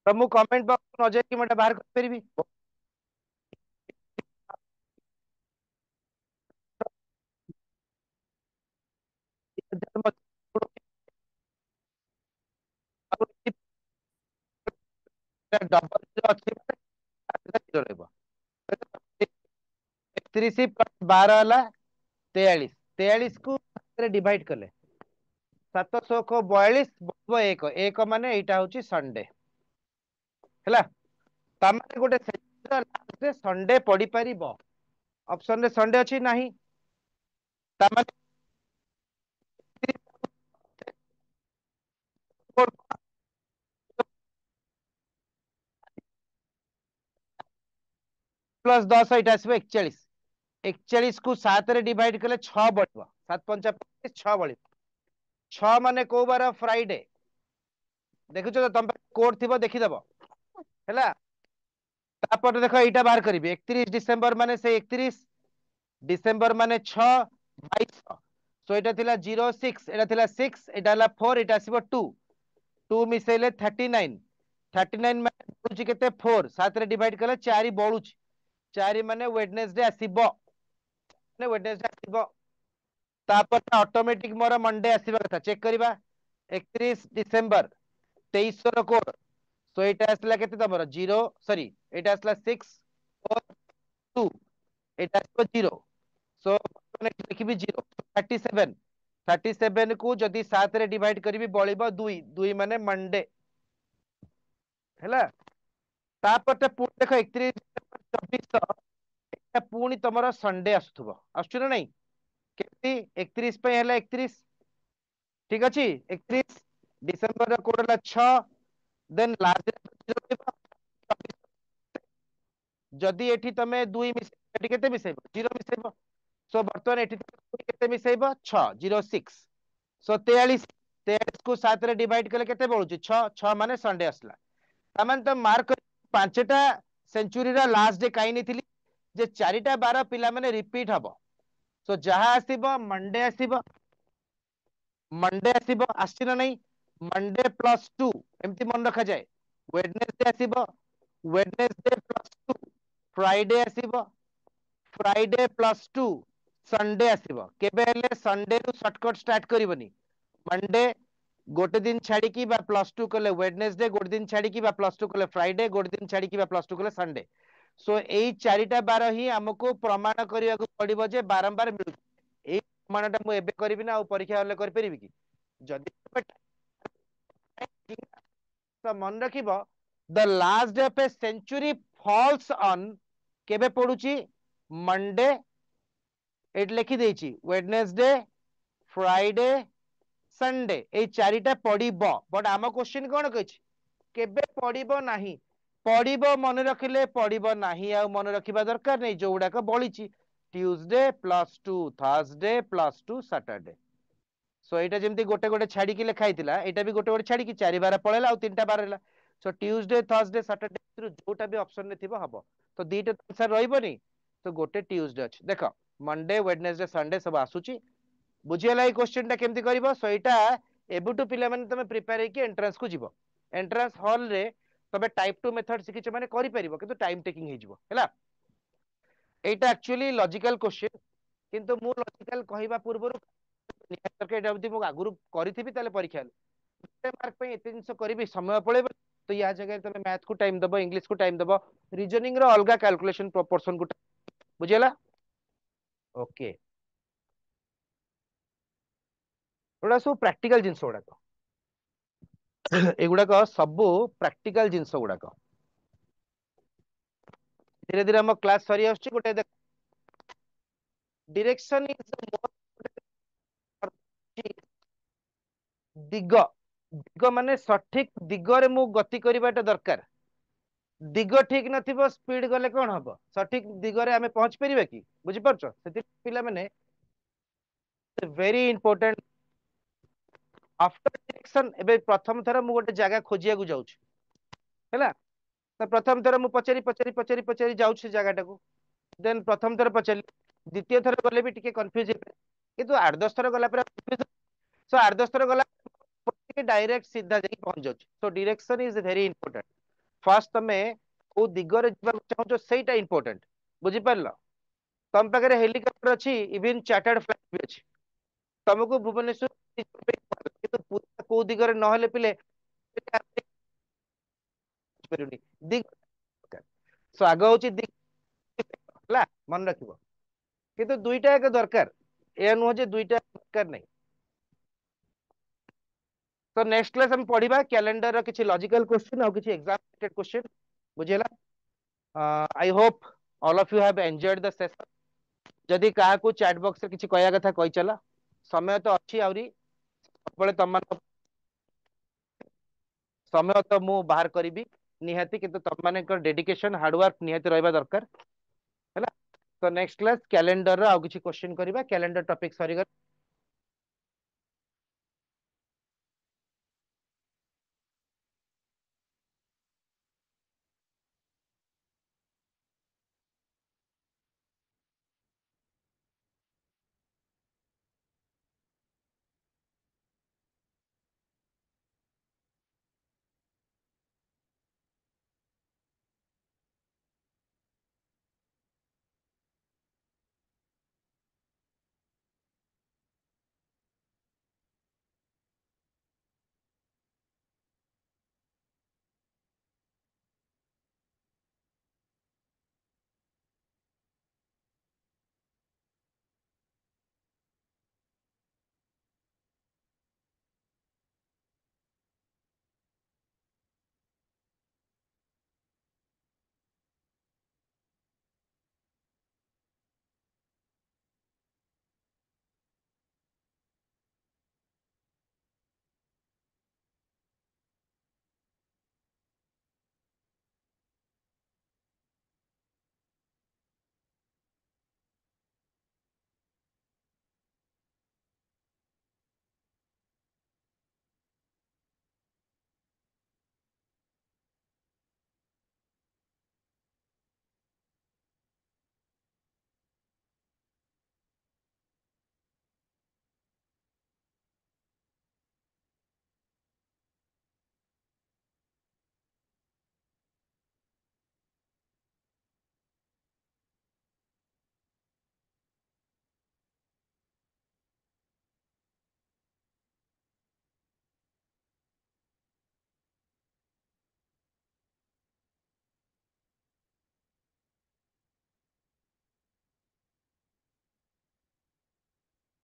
तो मु कमेंट बॉक्स न जाई कि मटा बाहर कर परबी डबल जो अछि रहइबो 31 + 12 ହେଲା 43 43 को डिवाइड कले 742 बचबो एक एक माने एटा होची संडे हैला तामाने गोटे संडे पड़ी परिबो ऑप्शन रे संडे अछि नाही तामाने +10 एटा आसबो 41 41 को 7 रे डिवाइड कले 6 बचबो 7 5 6 बळी 6 माने को बार फ्राइडे देखुछ तो तुम कोड थी देखीदेव है। तापर देख यहाँ बाहर करी 31 डिसेम्बर माने से 31 डिसेम्बर माने 6 22 सो यहाँ थिला 06 यहाँ थिला 6 यहाँ 4 यहाँ आसीबो 2 2 मिसेले 39 39 माने बळुची केते 4 7 रे डिवाइड कले 4 बळुची 4 माने वेडनेसडे आसीबो ने वेडनेसडे आसीबो तापर ऑटोमेटिक मोर मंडे आसीबा कथा चेक करबा 31 डिसेम्बर 23 रो कोड सो एटा आसला केते तमरो 0 सॉरी एटा आसला 6 4 2 एटा आसबो 0 सो लिखिबी 0 37 37 को जदि 7 रे डिवाइड करबी बळिबो 2 2 माने मंडे हैला तापर पुणी देख 31 2400 एटा पुणी तमरो संडे आसुथबो आसु ना नहीं केती 31 पे हैला 31 ठीक अछि 31 डिसेंबर रो कोड हला 6 देन लास्ट जदि एठी तमे 2 मिसेबो एठी केते मिसेबो 0 मिसेबो सो बर्तमान एठी केते मिसेबो 6 06 सो 43 43 को 7 रे डिवाइड कले केते बळुची 6 6 माने संडे आसला तमन तो मार्क पांचटा सेंचुरी रा लास्ट डे काई नहीं थिली जे चारिटा 12 पिला माने रिपीट हबो सो जहा आसीबो मंडे आसीबो आसी ना नहीं मंडे +2 एमती मन रखा जाए वेडनेसडे आसीबो वेडनेसडे +2 फ्राइडे आसीबो फ्राइडे +2 संडे आसीबो केबे हेले संडे रु शॉर्टकट स्टार्ट करबनी मंडे गोटे दिन छाड़ी की बा +2 कले वेडनेसडे गोटे दिन छाड़ी की बा +2 कले फ्राइडे गोटे दिन छाड़ी की बा +2 कले संडे सो एई चारिटा बार ही हमको प्रमाण करिया को पड़िबो जे बारंबार मिलु एई प्रमाणटा मु एबे करबी ना परीक्षा हले कर परिबी कि जदि तो मन रखिबो the last day of a century falls on केबे पडुची मंडे एट लिखि देछि वेडनेसडे फ्राइडे संडे ए चारिटा पड़िबो बट आम क्वेश्चन कोन कहछि केबे पड़िबो नाही पड़िबो मन रखिले पड़िबो नाही आ मन रखिबा दरकार नै जोउडा को बळिछि ट्यूसडे +2 थर्सडे +2 सैटरडे सो एटा जेमती गोटे गोटे छाड़ी की लिखा हैतिला एटा भी गोटे गोटे छाड़ी की 4 बार पळेला आ 3टा बार हैला सो ट्यूसडे थर्सडे सैटरडे जोटा भी ऑप्शन ने थिबो हबो तो दीटा आंसर रहइबोनी तो गोटे ट्यूसडे अछि देखो मंडे वेडनेसडे संडे सब आसुची बुझियला ए क्वेश्चन टा केमती करबो सो एटा एबुटू पिला माने तमे प्रिपेयर हे कि एंट्रेंस को जीवो एंट्रेंस हॉल रे तबे टाइप 2 मेथड सिकिछ माने करि परिबो किंतु टाइम टेकिंग हे जीवो हैला एटा एक्चुअली लॉजिकल क्वेश्चन किंतु मु लॉजिकल कहिबा पूर्वरु आगुरी करी परीक्षा मार्क पे एते जिंस करी समय पड़े तो या जगह तुम मैथ को टाइम दबो इंग्लिश को टाइम दबो रीजनिंग रो अलगा कैलकुलेशन प्रोपोर्शन को बुझेला ओके एगुड़ा सब प्रैक्टिकल जिंस गुड़ाक एगुड़ाक सब प्रैक्टिकल जिंस गुड़ाक धीरे धीरे हम क्लास सरी आछी गोटे डायरेक्शन इज दिग दिग माने सठिक दिगरे मु गति करबाटा दरकार दिग ठीक नथिबो स्पीड गले कोन हबो सठिक दिगरे आमे पहुंच परिबे कि बुझि परछो सेति पिला माने वेरी इंपोर्टेंट आफ्टर डायरेक्शन एबे प्रथम थर मु गोटे जगह खोजिया को जाउछ हैला तो प्रथम थर मु पचरी जाउछ से जगह को देन प्रथम थर पचरी द्वितीय थर गले भी टिके कंफ्यूज हे किंतु 8 10 थर गला पर सो 8 10 थर गला डायरेक्ट सीधा जाई पहुंच जाउछ so direction is very important first तमे को दिगरे जबा चाहछो सेटा इंपोर्टेंट बुझि परलो तम पाखरे हेलीकॉप्टर अछि इवन चार्टर्ड फ्लाइट भी अछि तुमको भुवनेश्वर को दिगरे नहले पिले दिग सो आगे होची दिग हला मन रखिबो किंतु दुईटा एक दरकार ए नुह जे दुईटा दरकार नहीं तो नेक्स्ट क्लास हम पढ़िबा कैलेंडर रो किछि लॉजिकल क्वेश्चन और किछि एग्जाम रिलेटेड क्वेश्चन बुझेला I hope all of you have enjoyed the session जदि काहा को चैट बॉक्स रे किछि कहया कथा कहि चला समय तो अछि आउरी सबले तम समय तो मु बाहर करिबी निहाती किंतु तम माने डेडिकेशन हार्डवर्क निहाती रहबा दरकार हैला तो नेक्स्ट क्लास कैलेंडर रो आ किछि क्वेश्चन करिबा कैलेंडर टॉपिक सरी